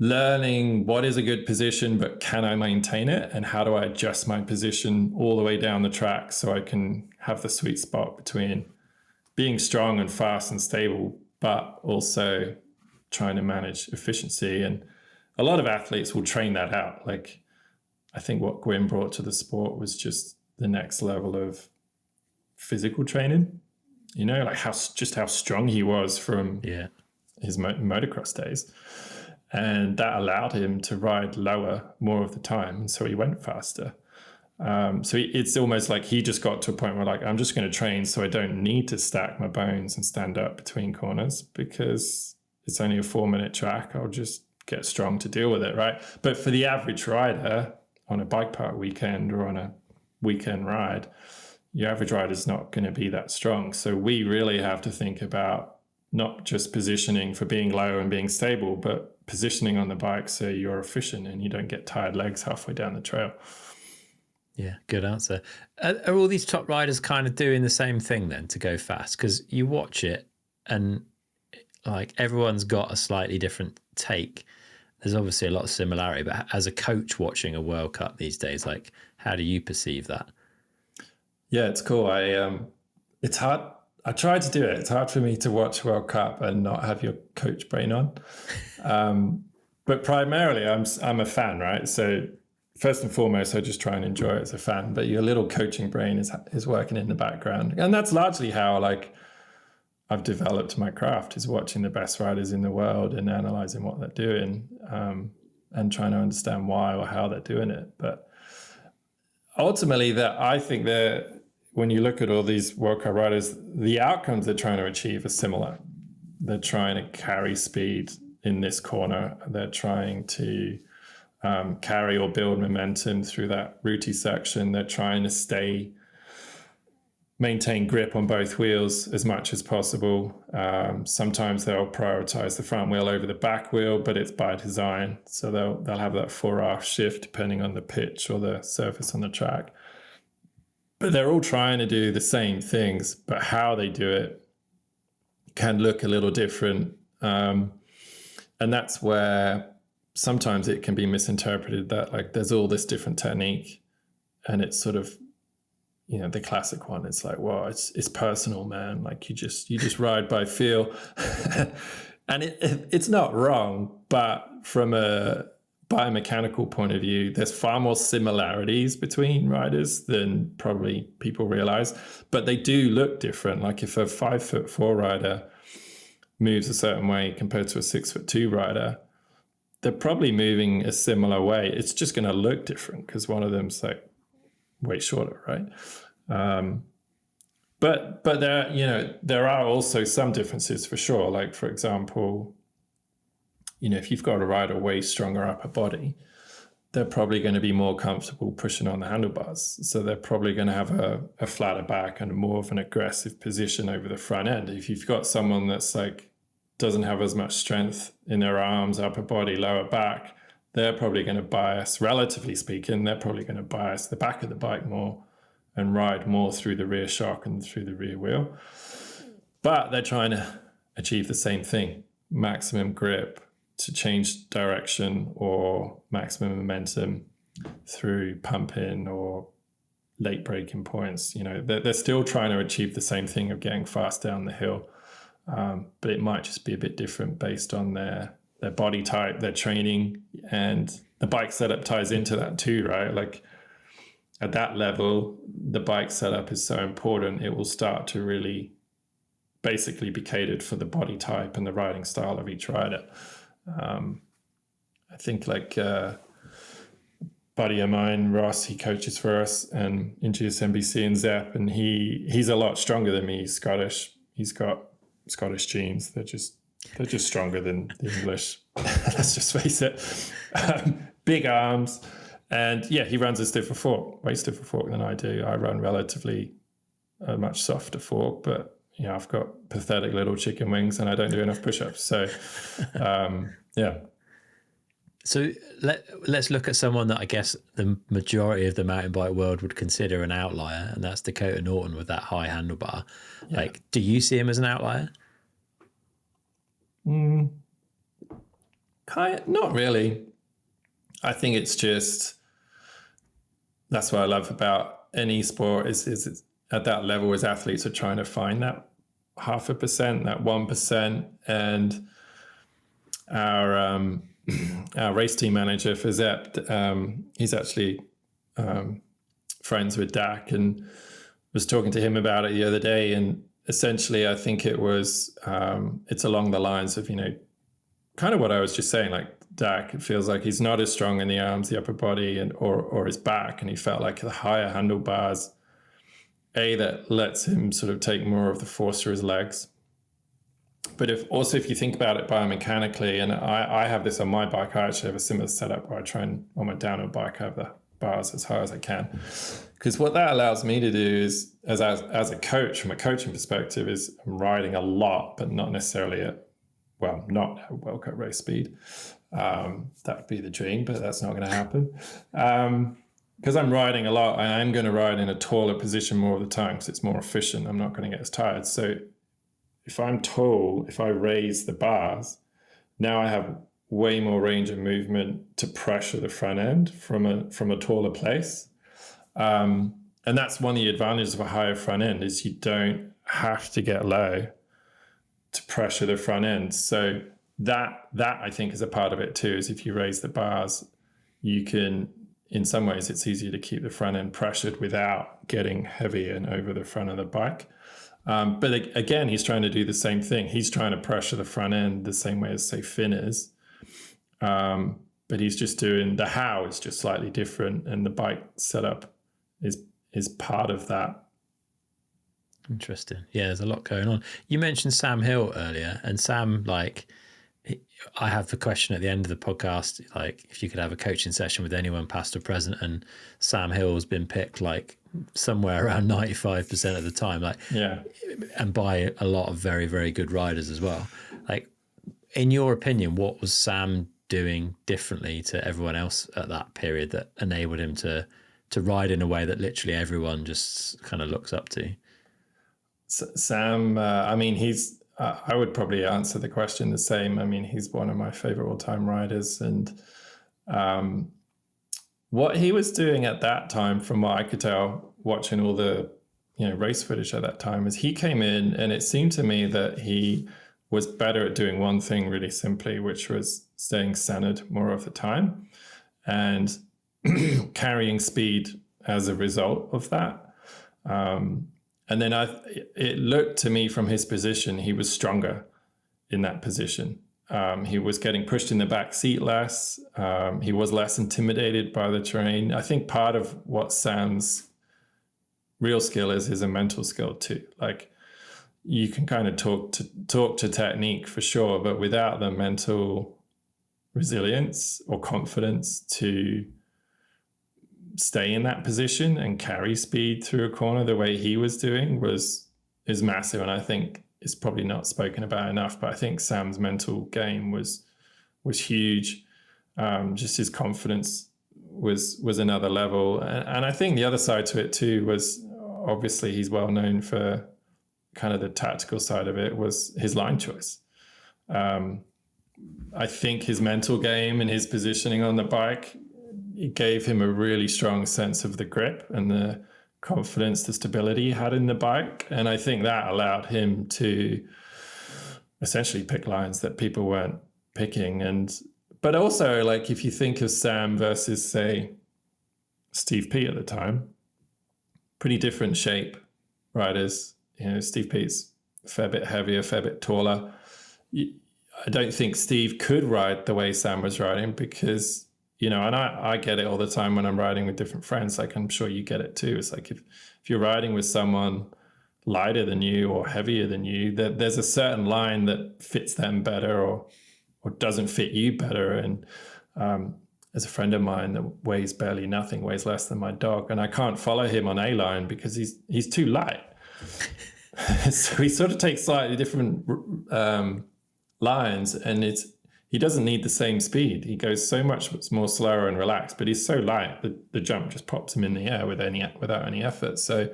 learning what is a good position, but can I maintain it? And how do I adjust my position all the way down the track so I can have the sweet spot between being strong and fast and stable, but also trying to manage efficiency. And a lot of athletes will train that out. Like, I think what Gwyn brought to the sport was just the next level of physical training, like how strong he was from his motocross days. And that allowed him to ride lower more of the time. And so he went faster. So it's almost like he just got to a point where, like, I'm just going to train so I don't need to stack my bones and stand up between corners because it's only a 4-minute track. I'll just get strong to deal with it, right? But for the average rider on a bike park weekend or on a weekend ride, your average rider is not going to be that strong. So we really have to think about not just positioning for being low and being stable, but positioning on the bike so you're efficient and you don't get tired legs halfway down the trail. Yeah, good answer. Are all these top riders kind of doing the same thing then to go fast? Because you watch it and like everyone's got a slightly different take. There's obviously a lot of similarity, but as a coach watching a World Cup these days, like, how do you perceive that? Yeah, it's cool. It's hard. I tried to do it. It's hard for me to watch World Cup and not have your coach brain on. But primarily I'm a fan, right? So first and foremost, I just try and enjoy it as a fan, but your little coaching brain is working in the background. And that's largely how, like, I've developed my craft, is watching the best riders in the world and analyzing what they're doing, and trying to understand why or how they're doing it. But ultimately, I think that when you look at all these World Cup riders, the outcomes they're trying to achieve are similar. They're trying to carry speed in this corner. They're trying to carry or build momentum through that rooty section. They're trying to maintain grip on both wheels as much as possible. Sometimes they'll prioritize the front wheel over the back wheel, but it's by design. So they'll have that fore-aft shift depending on the pitch or the surface on the track. But they're all trying to do the same things, but how they do it can look a little different. And that's where sometimes it can be misinterpreted that, like, there's all this different technique and it's sort of, the classic one. It's like, well, it's personal, man. Like, you just ride by feel. And it's not wrong, but from a biomechanical point of view, there's far more similarities between riders than probably people realize, but they do look different. Like, if a 5'4" rider moves a certain way compared to a 6'2" rider, they're probably moving a similar way. It's just going to look different because one of them's like way shorter, right? But there are also some differences for sure. Like, for example, if you've got a rider way stronger upper body, they're probably going to be more comfortable pushing on the handlebars. So they're probably going to have a flatter back and more of an aggressive position over the front end. If you've got someone that's like doesn't have as much strength in their arms, upper body, lower back, they're probably going to bias, relatively speaking, they're probably going to bias the back of the bike more and ride more through the rear shock and through the rear wheel. But they're trying to achieve the same thing, maximum grip to change direction or maximum momentum through pumping or late braking points. You know, they're still trying to achieve the same thing of getting fast down the hill. But it might just be a bit different based on their body type, their training, and the bike setup ties into that too, right? Like at that level, the bike setup is so important. It will start to really basically be catered for the body type and the riding style of each rider. I think like a buddy of mine, Ross, he coaches for us and in GSMBC and ZEP, and he's a lot stronger than me. He's Scottish. He's got Scottish genes. They're just stronger than the English. Let's just face it. Big arms. And yeah, he runs a stiffer fork, way stiffer fork than I do. I run relatively a much softer fork, but you know, I've got pathetic little chicken wings and I don't do enough push-ups. So yeah. So let's look at someone that I guess the majority of the mountain bike world would consider an outlier, and that's Dakota Norton with that high handlebar. Yeah. Like, do you see him as an outlier? Not really. I think it's just, that's what I love about any sport is it's at that level as athletes are trying to find that 0.5%, that 1%. And our race team manager for ZEP, he's actually friends with Dak, and was talking to him about it the other day. And essentially, I think it was, it's along the lines of, you know, kind of what I was just saying, like Dak, it feels like he's not as strong in the arms, the upper body, and or his back. And he felt like the higher handlebars, that lets him sort of take more of the force through his legs. But if you think about it biomechanically, and I have this on my bike, I actually have a similar setup where I try and on my downhill bike I have the bars as high as I can. Because what that allows me to do is, as a coach, from a coaching perspective, is I'm riding a lot, but not necessarily not at World Cup race speed. That would be the dream, but that's not going to happen. Because I'm riding a lot, I am going to ride in a taller position more of the time because it's more efficient. I'm not going to get as tired. So if I'm tall, if I raise the bars, now I have way more range of movement to pressure the front end from a taller place. And that's one of the advantages of a higher front end, is you don't have to get low to pressure the front end. So that I think is a part of it too, is if you raise the bars, you can, in some ways it's easier to keep the front end pressured without getting heavy and over the front of the bike. But again, he's trying to do the same thing. He's trying to pressure the front end the same way as, say, Finn is. But he's just doing, the how is just slightly different, and the bike setup is part of that. Interesting. Yeah, there's a lot going on. You mentioned Sam Hill earlier, and Sam, I have the question at the end of the podcast, like, if you could have a coaching session with anyone past or present, and Sam Hill has been picked like somewhere around 95% of the time, and by a lot of very, very good riders as well. Like, in your opinion, what was Sam doing differently to everyone else at that period that enabled him to ride in a way that literally everyone just kind of looks up to? Sam, I mean, he's, I would probably answer the question the same. I mean, he's one of my favorite all-time riders, and what he was doing at that time, from what I could tell, watching all the race footage at that time, is he came in, and it seemed to me that he was better at doing one thing really simply, which was staying centered more of the time and carrying speed as a result of that. And then it looked to me from his position, he was stronger in that position. He was getting pushed in the back seat less. He was less intimidated by the terrain. I think part of what Sam's real skill is a mental skill too. Like, you can kind of talk to technique for sure, but without the mental resilience or confidence to stay in that position and carry speed through a corner the way he was doing is massive. And I think it's probably not spoken about enough, but I think Sam's mental game was huge. Just his confidence was another level. And I think the other side to it too was, obviously he's well known for kind of the tactical side of it, was his line choice. I think his mental game and his positioning on the bike, it gave him a really strong sense of the grip and the confidence, the stability he had in the bike. And I think that allowed him to essentially pick lines that people weren't picking. But also, like, if you think of Sam versus, say, Steve P at the time, pretty different shape riders. You know, Steve P's a fair bit heavier, a fair bit taller. I don't think Steve could ride the way Sam was riding because, you know, and I get it all the time when I'm riding with different friends. Like, I'm sure you get it too. It's like if you're riding with someone lighter than you or heavier than you, there's a certain line that fits them better or doesn't fit you better. And as a friend of mine that weighs barely nothing, weighs less than my dog, and I can't follow him on A line because he's too light. So he sort of takes slightly different lines, and he doesn't need the same speed. He goes so much more slower and relaxed, but he's so light that the jump just pops him in the air without any effort. So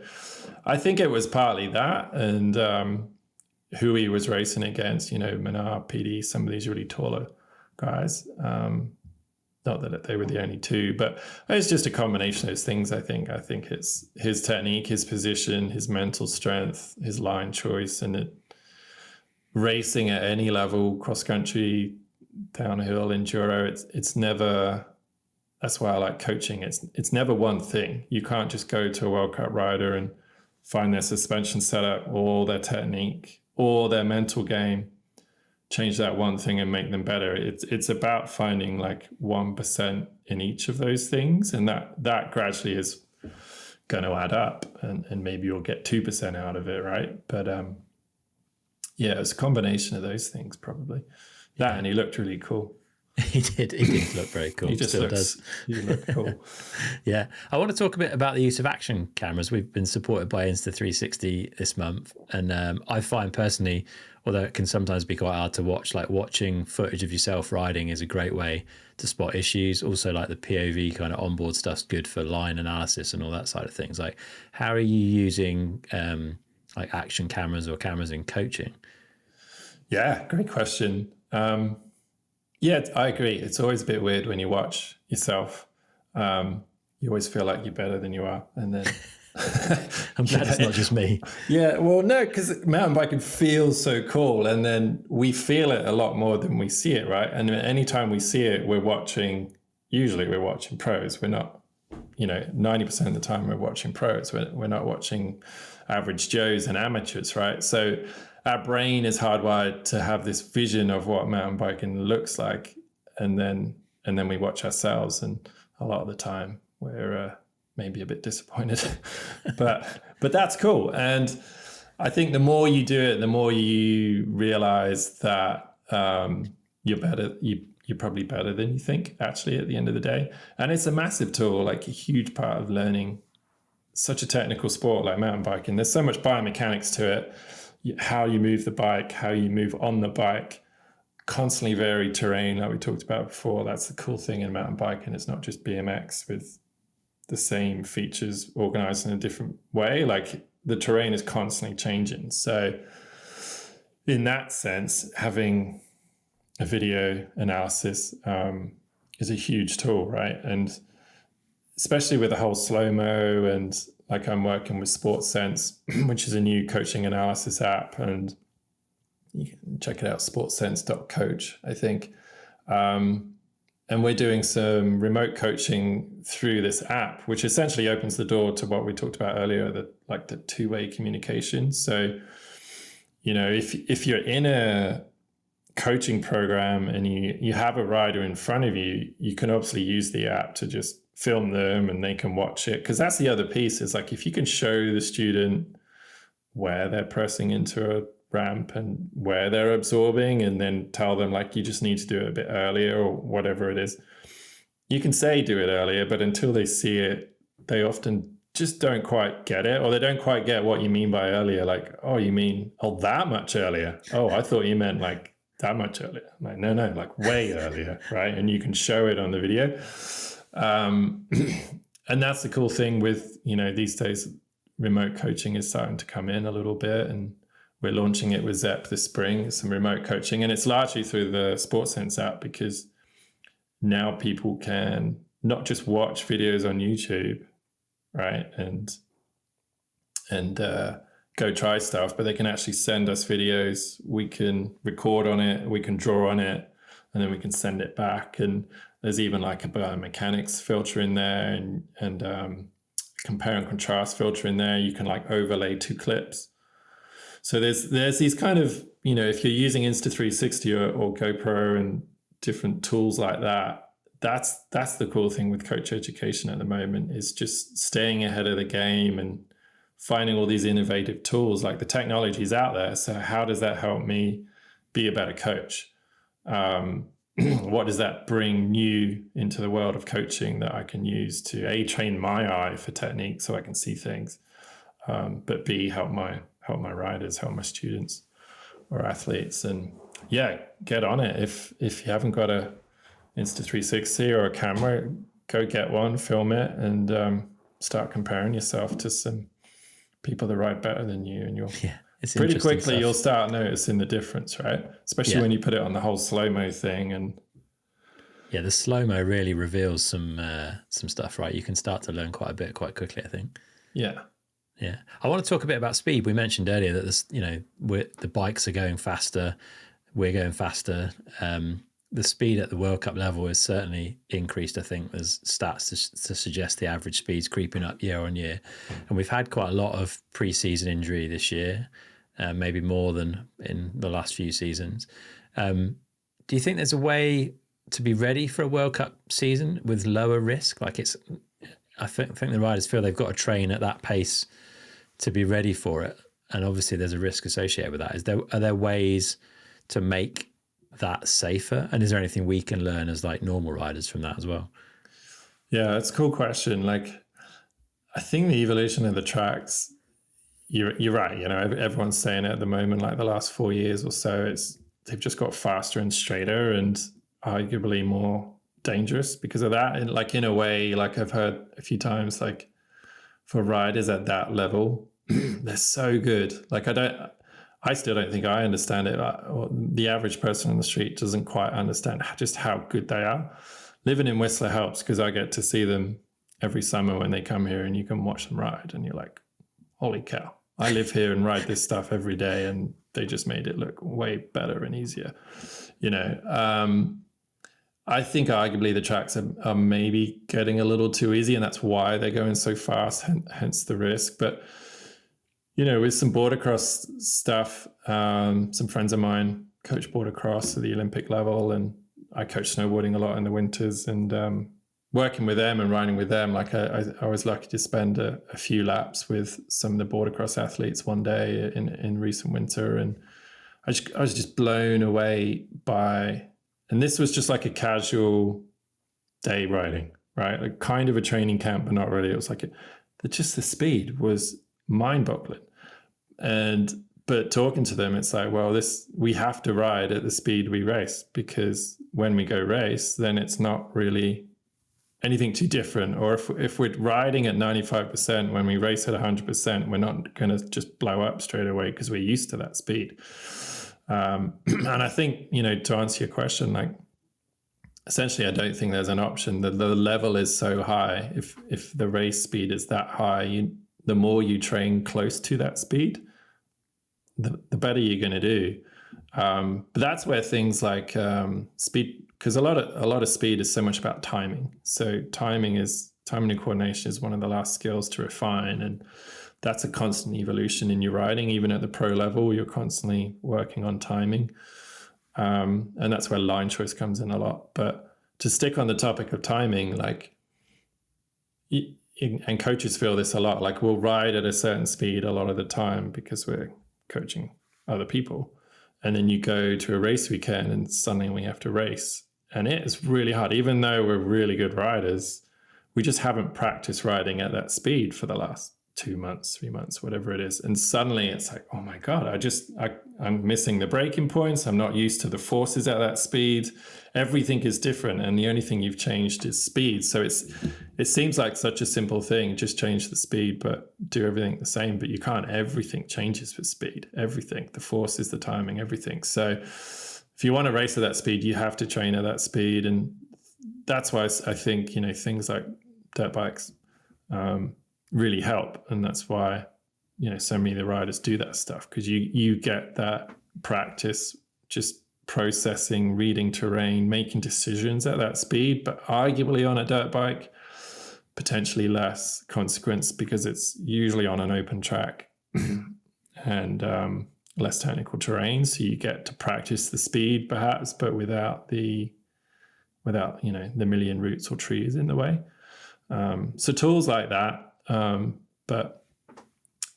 I think it was partly that, and who he was racing against, you know, Menard, PD, some of these really taller guys. Not that they were the only two, but it's just a combination of those things, I think. I think it's his technique, his position, his mental strength, his line choice, and racing at any level, cross-country, downhill, enduro, it's never, that's why I like coaching. It's never one thing. You can't just go to a World Cup rider and find their suspension setup or their technique or their mental game, change that one thing and make them better. It's about finding like 1% in each of those things, and that gradually is going to add up, and maybe you'll get 2% out of it, right? But yeah, it's a combination of those things probably. That, yeah. And he looked really cool. He did look very cool. He just does. He looked cool. Yeah. I want to talk a bit about the use of action cameras. We've been supported by Insta360 this month. And I find personally, although it can sometimes be quite hard to watch, like watching footage of yourself riding is a great way to spot issues. Also, like the POV kind of onboard stuff's good for line analysis and all that side of things. Like, how are you using like action cameras or cameras in coaching? Yeah, great question. Yeah, I agree. It's always a bit weird when you watch yourself. You always feel like you're better than you are. And then I'm glad it's not just me. Yeah, well, no, because mountain biking feels so cool. And then we feel it a lot more than we see it, right? And anytime we see it, usually we're watching pros. We're not, 90% of the time we're watching pros. We're not watching average Joes and amateurs, right? So our brain is hardwired to have this vision of what mountain biking looks like, and then we watch ourselves, and a lot of the time we're maybe a bit disappointed, but that's cool. And I think the more you do it, the more you realize that you're better. You're probably better than you think, actually, at the end of the day. And it's a massive tool, like a huge part of learning such a technical sport like mountain biking. There's so much biomechanics to it. How you move the bike, how you move on the bike, constantly varied terrain like we talked about before. That's the cool thing in mountain biking. It's not just BMX with the same features organized in a different way. Like, the terrain is constantly changing. So in that sense, having a video analysis is a huge tool, right? And especially with the whole slow-mo, and like I'm working with SportSense, which is a new coaching analysis app, and you can check it out, sportsense.coach, I think. And we're doing some remote coaching through this app, which essentially opens the door to what we talked about earlier, the two-way communication. So, if you're in a coaching program and you have a rider in front of you, you can obviously use the app to just film them and they can watch it. Because that's the other piece, is like, if you can show the student where they're pressing into a ramp and where they're absorbing, and then tell them, like, you just need to do it a bit earlier or whatever it is, you can say do it earlier, but until they see it, they often just don't quite get it, or they don't quite get what you mean by earlier. Like, oh, you mean, oh, that much earlier? Oh, I thought you meant like that much earlier. Like, no, like way earlier, right? And you can show it on the video. And that's the cool thing with, these days, remote coaching is starting to come in a little bit, and we're launching it with ZEP this spring, some remote coaching, and it's largely through the SportSense app, because now people can not just watch videos on YouTube, right, and go try stuff, but they can actually send us videos. We can record on it, we can draw on it, and then we can send it back. And there's even like a biomechanics filter in there, and compare and contrast filter in there. You can like overlay 2 clips. So there's these kind of, if you're using Insta360 or GoPro and different tools like that, that's the cool thing with coach education at the moment, is just staying ahead of the game and finding all these innovative tools. Like, the technology is out there. So how does that help me be a better coach? What does that bring new into the world of coaching that I can use to train my eye for technique so I can see things, but B, help my riders, help my students or athletes. And yeah, get on it. If you haven't got a Insta360 or a camera, go get one, film it, and start comparing yourself to some people that ride better than you, and you'll pretty quickly you'll start noticing the difference, right? Especially when you put it on the whole slow-mo thing. And the slow-mo really reveals some stuff, right? You can start to learn quite a bit quite quickly, I think. Yeah. I want to talk a bit about speed. We mentioned earlier that this, the bikes are going faster, we're going faster. The speed at the World Cup level is certainly increased. I think there's stats to suggest the average speed's creeping up year on year. And we've had quite a lot of pre-season injury this year, maybe more than in the last few seasons. Do you think there's a way to be ready for a World Cup season with lower risk? Like, I think the riders feel they've got to train at that pace to be ready for it. And obviously there's a risk associated with that. Are there ways to make that safer? And is there anything we can learn as like normal riders from that as well? Yeah, that's a cool question. Like, I think the evolution of the tracks, you're right. Everyone's saying it at the moment, like the last 4 years or so, they've just got faster and straighter and arguably more dangerous because of that. And like, in a way, like I've heard a few times, like for riders at that level, they're so good. Like, I still don't think I understand it. The average person on the street doesn't quite understand just how good they are. Living in Whistler helps because I get to see them every summer when they come here, and you can watch them ride and you're like, holy cow, I live here and ride this stuff every day, and they just made it look way better and easier. I think arguably the tracks are maybe getting a little too easy, and that's why they're going so fast, hence the risk. But with some border cross stuff, some friends of mine coach border cross at the Olympic level, and I coach snowboarding a lot in the winters, and working with them and riding with them. Like I was lucky to spend a few laps with some of the border cross athletes one day in recent winter, and I was just blown away by, and this was just like a casual day riding, right? Like kind of a training camp, but not really. It was like just the speed was mind-boggling. But talking to them, it's like, well, we have to ride at the speed we race, because when we go race, then it's not really anything too different. Or if we're riding at 95% when we race at 100%, we're not going to just blow up straight away because we're used to that speed. And I think, to answer your question, like, essentially, I don't think there's an option. The level is so high. If the race speed is that high, the more you train close to that speed, the better you're going to do. But that's where things like speed, because a lot of speed is so much about timing. So timing and coordination is one of the last skills to refine, and that's a constant evolution in your riding. Even at the pro level, you're constantly working on timing, and that's where line choice comes in a lot. But to stick on the topic of timing, like, and coaches feel this a lot, like we'll ride at a certain speed a lot of the time because we're coaching other people. And then you go to a race weekend and suddenly we have to race And it is really hard, even though we're really good riders. We just haven't practiced riding at that speed for the last 2 months, 3 months, whatever it is. And suddenly it's like, oh my God, I'm missing the braking points. I'm not used to the forces at that speed. Everything is different. And the only thing you've changed is speed. So it seems like such a simple thing, just change the speed, but do everything the same. But you can't. Everything changes with speed, everything, the forces, the timing, everything. So if you want to race at that speed, you have to train at that speed. And that's why I think, things like dirt bikes really help. And that's why, so many of the riders do that stuff, because you get that practice just processing, reading terrain, making decisions at that speed. But arguably on a dirt bike, potentially less consequence, because it's usually on an open track and less technical terrain. So you get to practice the speed perhaps, but without the million roots or trees in the way. So tools like that. But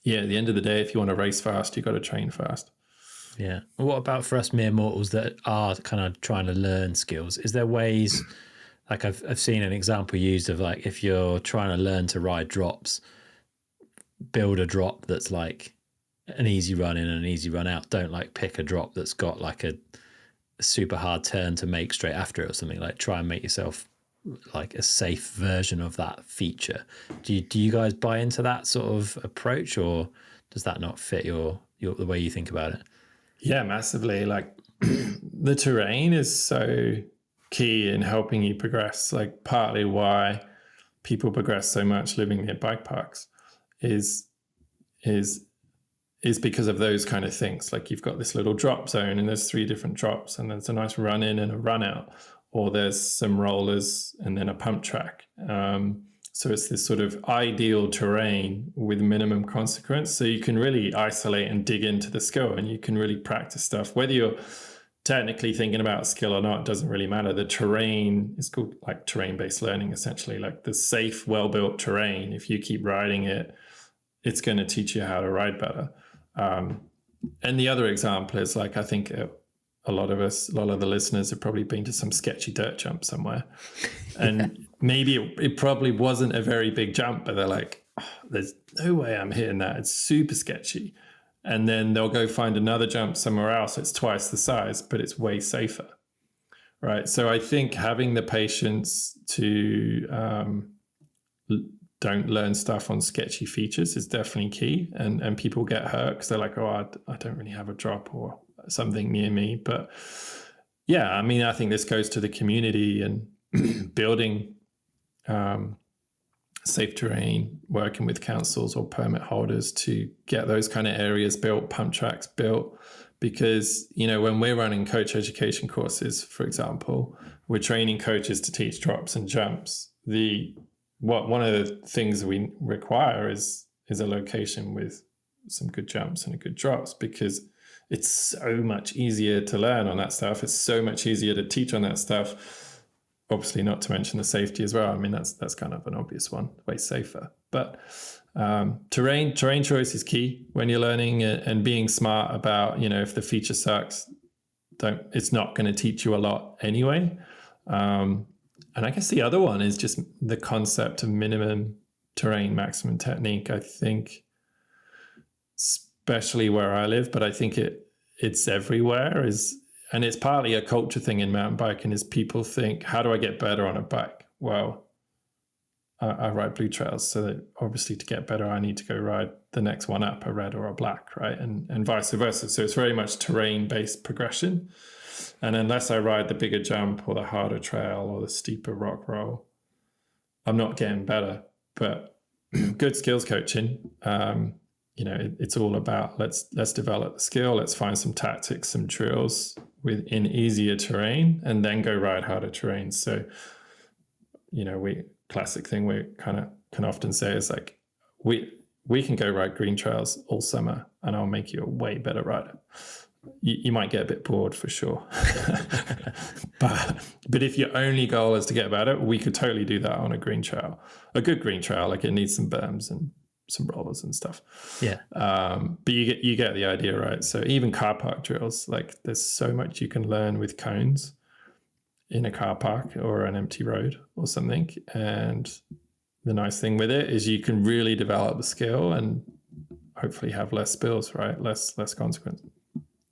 yeah, at the end of the day, if you want to race fast, you've got to train fast. Yeah. What about for us mere mortals that are kind of trying to learn skills? Is there ways, like I've seen an example used of, like, if you're trying to learn to ride drops, build a drop that's like an easy run in and an easy run out. Don't like pick a drop that's got like a super hard turn to make straight after it or something. Like, try and make yourself like a safe version of that feature. Do you guys buy into that sort of approach, or does that not fit your the way you think about it? Yeah, massively. Like the terrain is so key in helping you progress. Like partly why people progress so much living near bike parks is because of those kind of things. Like you've got this little drop zone and there's 3 different drops and there's a nice run in and a run out, or there's some rollers and then a pump track. So it's this sort of ideal terrain with minimum consequence. So you can really isolate and dig into the skill, and you can really practice stuff. Whether you're technically thinking about skill or not, doesn't really matter. The terrain is called like terrain-based learning, essentially. Like the safe, well-built terrain, if you keep riding it, it's going to teach you how to ride better. And the other example is, like, I think a lot of the listeners have probably been to some sketchy dirt jump somewhere. And maybe it probably wasn't a very big jump, but they're like, oh, there's no way I'm hitting that. It's super sketchy. And then they'll go find another jump somewhere else. It's twice the size, but it's way safer. Right. So I think having the patience to don't learn stuff on sketchy features is definitely key. And people get hurt because they're like, oh, I don't really have a drop or something near me. But yeah, I mean, I think this goes to the community and building safe terrain, working with councils or permit holders to get those kind of areas built, pump tracks built. Because, when we're running coach education courses, for example, we're training coaches to teach drops and jumps. One of the things we require is a location with some good jumps and good drops, because it's so much easier to learn on that stuff. It's so much easier to teach on that stuff. Obviously, not to mention the safety as well. I mean, that's kind of an obvious one, way safer. But terrain choice is key when you're learning, and being smart about, if the feature sucks, it's not going to teach you a lot anyway. And I guess the other one is just the concept of minimum terrain, maximum technique. I think, especially where I live, but I think it's everywhere, and it's partly a culture thing in mountain biking, is people think, how do I get better on a bike? Well, I ride blue trails, so that obviously to get better, I need to go ride the next one up, a red or a black, right? And vice versa. So it's very much terrain-based progression. And unless I ride the bigger jump or the harder trail or the steeper rock roll, I'm not getting better. But good skills coaching, it's all about let's develop the skill. Let's find some tactics, some drills in easier terrain, and then go ride harder terrain. So, classic thing we kind of can often say is like, we can go ride green trails all summer, and I'll make you a way better rider. You might get a bit bored for sure, but if your only goal is to get better, we could totally do that on a green trail, a good green trail. Like, it needs some berms and some rollers and stuff. Yeah. But you get the idea, right? So even car park drills, like, there's so much you can learn with cones. in a car park or an empty road or something. And the nice thing with it is you can really develop the skill and hopefully have less spills, right? Less consequence.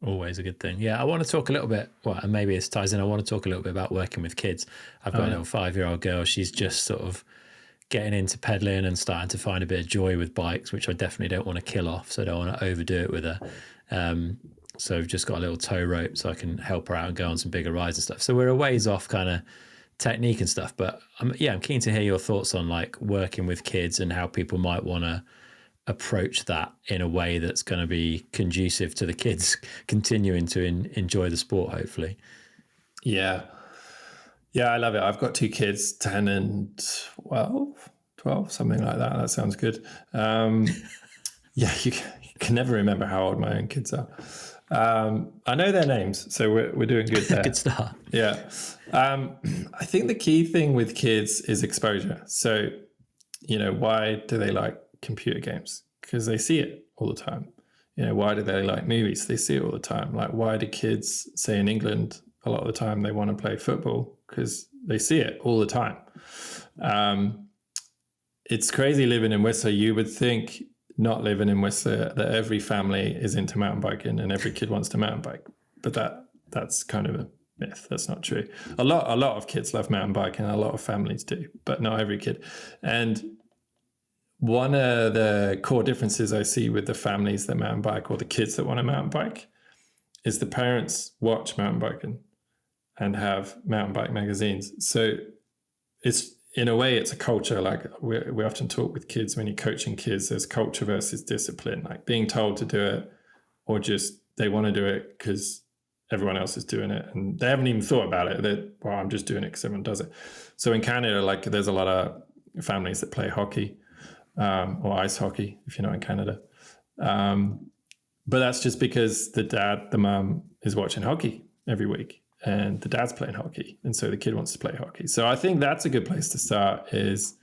Always a good thing. Yeah, I want to talk a little bit, well, and maybe this ties in, I want to talk a little bit about working with kids. I've got a little 5-year-old girl. She's just sort of getting into pedaling and starting to find a bit of joy with bikes, which I definitely don't want to kill off, so I don't want to overdo it with her. So I've just got a little tow rope so I can help her out and go on some bigger rides and stuff. So we're a ways off kind of technique and stuff, but I'm keen to hear your thoughts on like working with kids and how people might want to approach that in a way that's going to be conducive to the kids continuing to enjoy the sport, hopefully. Yeah, I love it. I've got 2 kids, 10 and 12, something like that. That sounds good. You can never remember how old my own kids are. I know their names, so we're doing good there. Good start. Yeah. I think the key thing with kids is exposure. So, why do they like computer games? Because they see it all the time. Why do they like movies? They see it all the time. Like, why do kids, say in England, a lot of the time they want to play football? Because they see it all the time. It's crazy living in Whistler. You would think, not living in Whistler, that every family is into mountain biking and every kid wants to mountain bike. But that's kind of a myth. That's not true. A lot of kids love mountain biking, and a lot of families do, but not every kid. And one of the core differences I see with the families that mountain bike, or the kids that want to mountain bike, is the parents watch mountain biking and have mountain bike magazines. So it's, in a way, it's a culture. Like we often talk with kids, when you're coaching kids, there's culture versus discipline, like being told to do it, or just they want to do it because everyone else is doing it and they haven't even thought about it. That, well, I'm just doing it because everyone does it. So in Canada, like there's a lot of families that play hockey or ice hockey, if you're not in Canada. But that's just because the mum is watching hockey every week, and the dad's playing hockey, and so the kid wants to play hockey. So I think that's a good place to start, is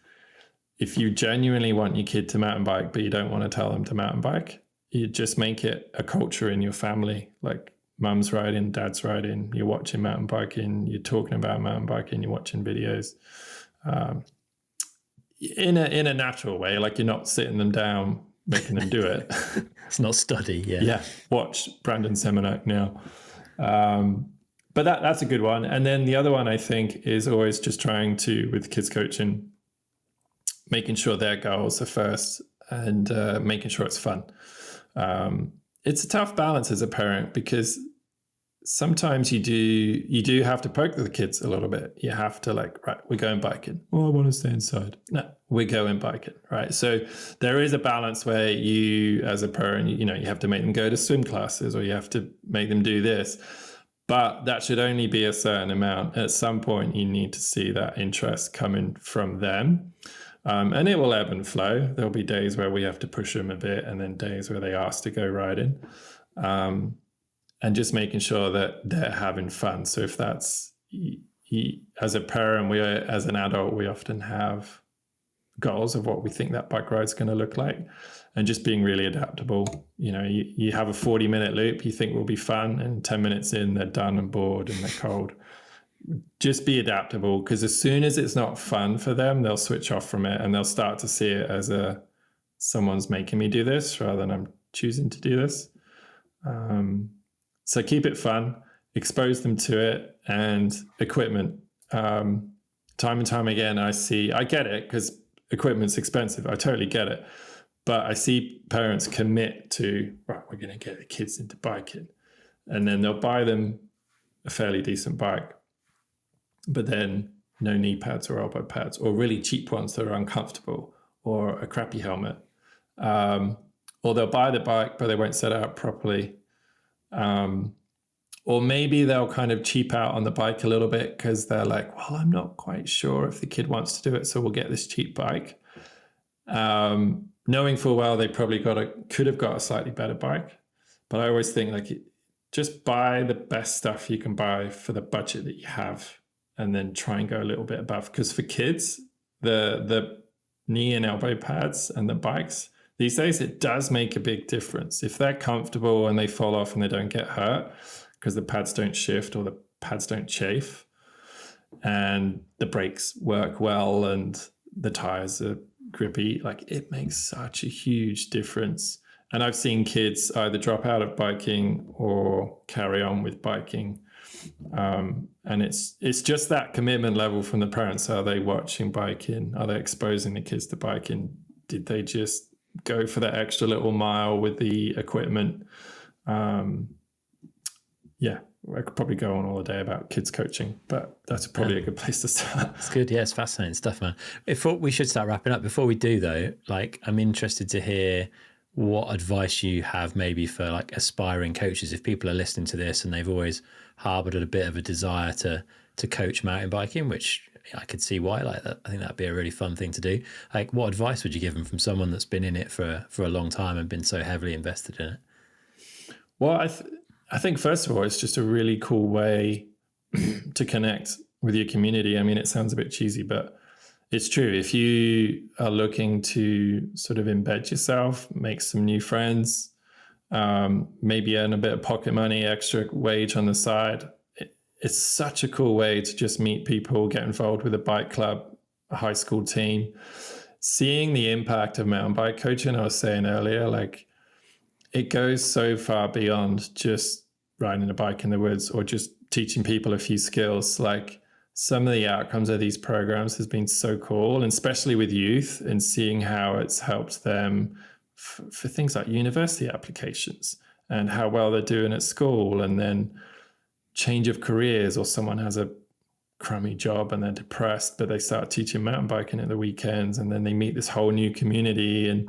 if you genuinely want your kid to mountain bike, but you don't want to tell them to mountain bike, you just make it a culture in your family. Like mum's riding, dad's riding, you're watching mountain biking, you're talking about mountain biking, you're watching videos in a natural way. Like you're not sitting them down, making them do it. It's not study. Yeah. Watch Brandon Semenak now. But that's a good one. And then the other one, I think, is always just trying to, with kids coaching, making sure their goals are first, and making sure it's fun. It's a tough balance as a parent, because sometimes you do have to poke the kids a little bit. You have to, like, right, we're going biking. Oh, I want to stay inside. No, we're going biking, right? So there is a balance where you, as a parent, you have to make them go to swim classes, or you have to make them do this. But that should only be a certain amount. At some point, you need to see that interest coming from them. And it will ebb and flow. There'll be days where we have to push them a bit, and then days where they ask to go riding. And just making sure that they're having fun. So if that's, as a parent, as an adult, we often have goals of what we think that bike ride is going to look like, and just being really adaptable. You have a 40-minute loop you think will be fun, and 10 minutes in, they're done and bored and they're cold. Just be adaptable, because as soon as it's not fun for them, they'll switch off from it, and they'll start to see it as someone's making me do this rather than I'm choosing to do this. So keep it fun, expose them to it, and equipment. Time and time again, I get it, because equipment's expensive. I totally get it. But I see parents commit to, right, we're going to get the kids into biking. And then they'll buy them a fairly decent bike, but then no knee pads or elbow pads, or really cheap ones that are uncomfortable, or a crappy helmet. Or they'll buy the bike, but they won't set it up properly. Or maybe they'll kind of cheap out on the bike a little bit, because they're like, well, I'm not quite sure if the kid wants to do it, so we'll get this cheap bike. Knowing full well they probably could have got a slightly better bike. But I always think, like, just buy the best stuff you can buy for the budget that you have, and then try and go a little bit above. Because for kids, the knee and elbow pads and the bikes these days, it does make a big difference. If they're comfortable and they fall off and they don't get hurt because the pads don't shift or the pads don't chafe, and the brakes work well and the tires are grippy, like it makes such a huge difference. And I've seen kids either drop out of biking or carry on with biking. And it's just that commitment level from the parents. Are they watching biking? Are they exposing the kids to biking? Did they just go for that extra little mile with the equipment? Yeah, I could probably go on all day about kids coaching, but that's probably a good place to start. It's good. Yeah, it's fascinating stuff, man. We should start wrapping up. Before we do, though, like I'm interested to hear what advice you have maybe for like aspiring coaches. If people are listening to this and they've always harbored a bit of a desire to coach mountain biking, which I could see why, like that. I think that'd be a really fun thing to do. Like, what advice would you give them from someone that's been in it for a long time and been so heavily invested in it? Well, I think first of all, it's just a really cool way to connect with your community. I mean, it sounds a bit cheesy, but it's true. If you are looking to sort of embed yourself, make some new friends, maybe earn a bit of pocket money, extra wage on the side, it's such a cool way to just meet people, get involved with a bike club, a high school team. Seeing the impact of mountain bike coaching, I was saying earlier, like it goes so far beyond just riding a bike in the woods or just teaching people a few skills. Like some of the outcomes of these programs has been so cool, and especially with youth, and seeing how it's helped them for things like university applications and how well they're doing at school, and then change of careers, or someone has a crummy job and they're depressed, but they start teaching mountain biking at the weekends, and then they meet this whole new community, and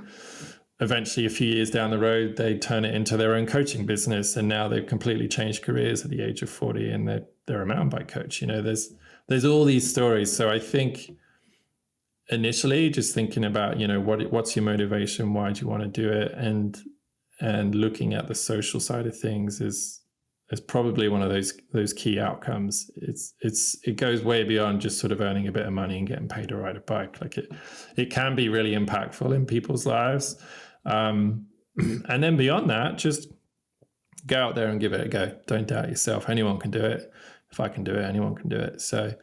eventually a few years down the road they turn it into their own coaching business, and now they've completely changed careers at the age of 40 and they're a mountain bike coach. You know, there's all these stories. So I think initially just thinking about, you know, what's your motivation, why do you want to do it, and looking at the social side of things is probably one of those key outcomes. It goes way beyond just sort of earning a bit of money and getting paid to ride a bike. Like it can be really impactful in people's lives. And then beyond that, just go out there and give it a go. Don't doubt yourself. Anyone can do it. If I can do it, anyone can do it. So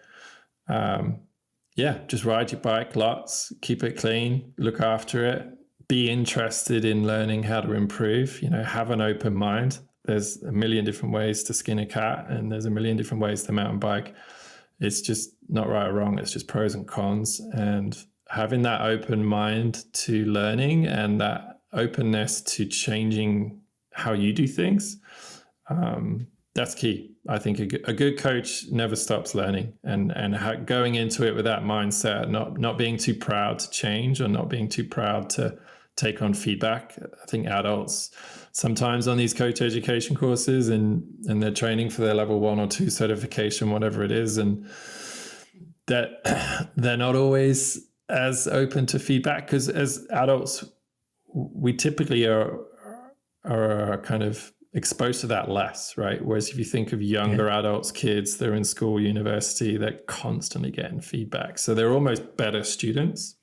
just ride your bike lots, keep it clean, look after it, be interested in learning how to improve, you know, have an open mind. There's a million different ways to skin a cat, and there's a million different ways to mountain bike. It's just not right or wrong. It's just pros and cons, and having that open mind to learning and that openness to changing how you do things, that's key. I think a good coach never stops learning, and going into it with that mindset, not being too proud to change or not being too proud to take on feedback. I think adults sometimes on these coach education courses and they're training for their level 1 or 2 certification, whatever it is, and that they're not always as open to feedback, because as adults we typically are kind of exposed to that less, right? Whereas if you think of younger adults, kids, they're in school, university, they're constantly getting feedback, so they're almost better students.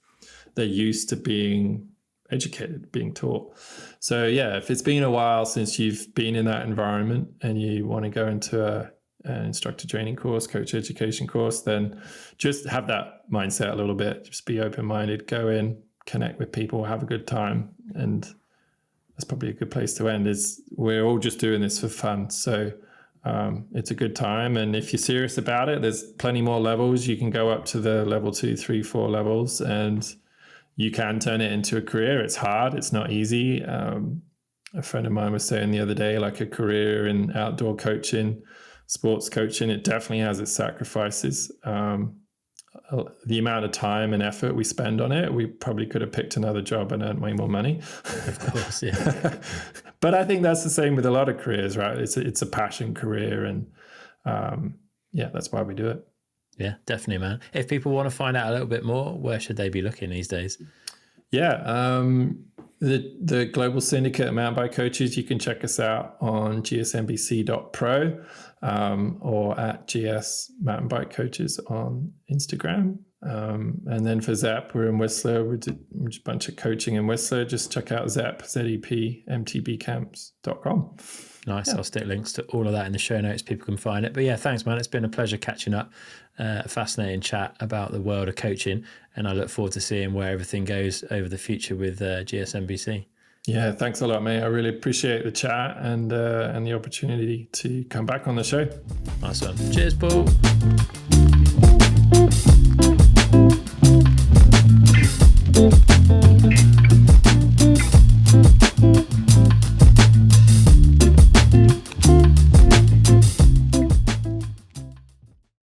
They're used to being educated, being taught. So yeah, if it's been a while since you've been in that environment and you want to go into an instructor training course, coach education course, then just have that mindset a little bit. Just be open-minded, go in, connect with people, have a good time. And that's probably a good place to end. Is we're all just doing this for fun. So it's a good time. And if you're serious about it, there's plenty more levels. You can go up to the level 2, 3, 4 levels, and you can turn it into a career. It's hard. It's not easy. A friend of mine was saying the other day, like a career in outdoor coaching, sports coaching, it definitely has its sacrifices. The amount of time and effort we spend on it, we probably could have picked another job and earned way more money. Of course, yeah. But I think that's the same with a lot of careers, right? It's a passion career, and that's why we do it. Yeah, definitely, man. If people want to find out a little bit more, where should they be looking these days? Yeah, the Global Syndicate of Mountain Bike Coaches, you can check us out on gsmbc.pro or at GS Mountain Bike Coaches on Instagram. And then for ZEP, we're in Whistler. We did a bunch of coaching in Whistler. Just check out ZEP, ZEP, MTBcamps.com. Nice. Yeah. I'll stick links to all of that in the show notes. People can find it. But yeah, thanks, man. It's been a pleasure catching up. A fascinating chat about the world of coaching. And I look forward to seeing where everything goes over the future with GSMBC. Yeah, thanks a lot, mate. I really appreciate the chat and the opportunity to come back on the show. Nice one. Cheers, Paul.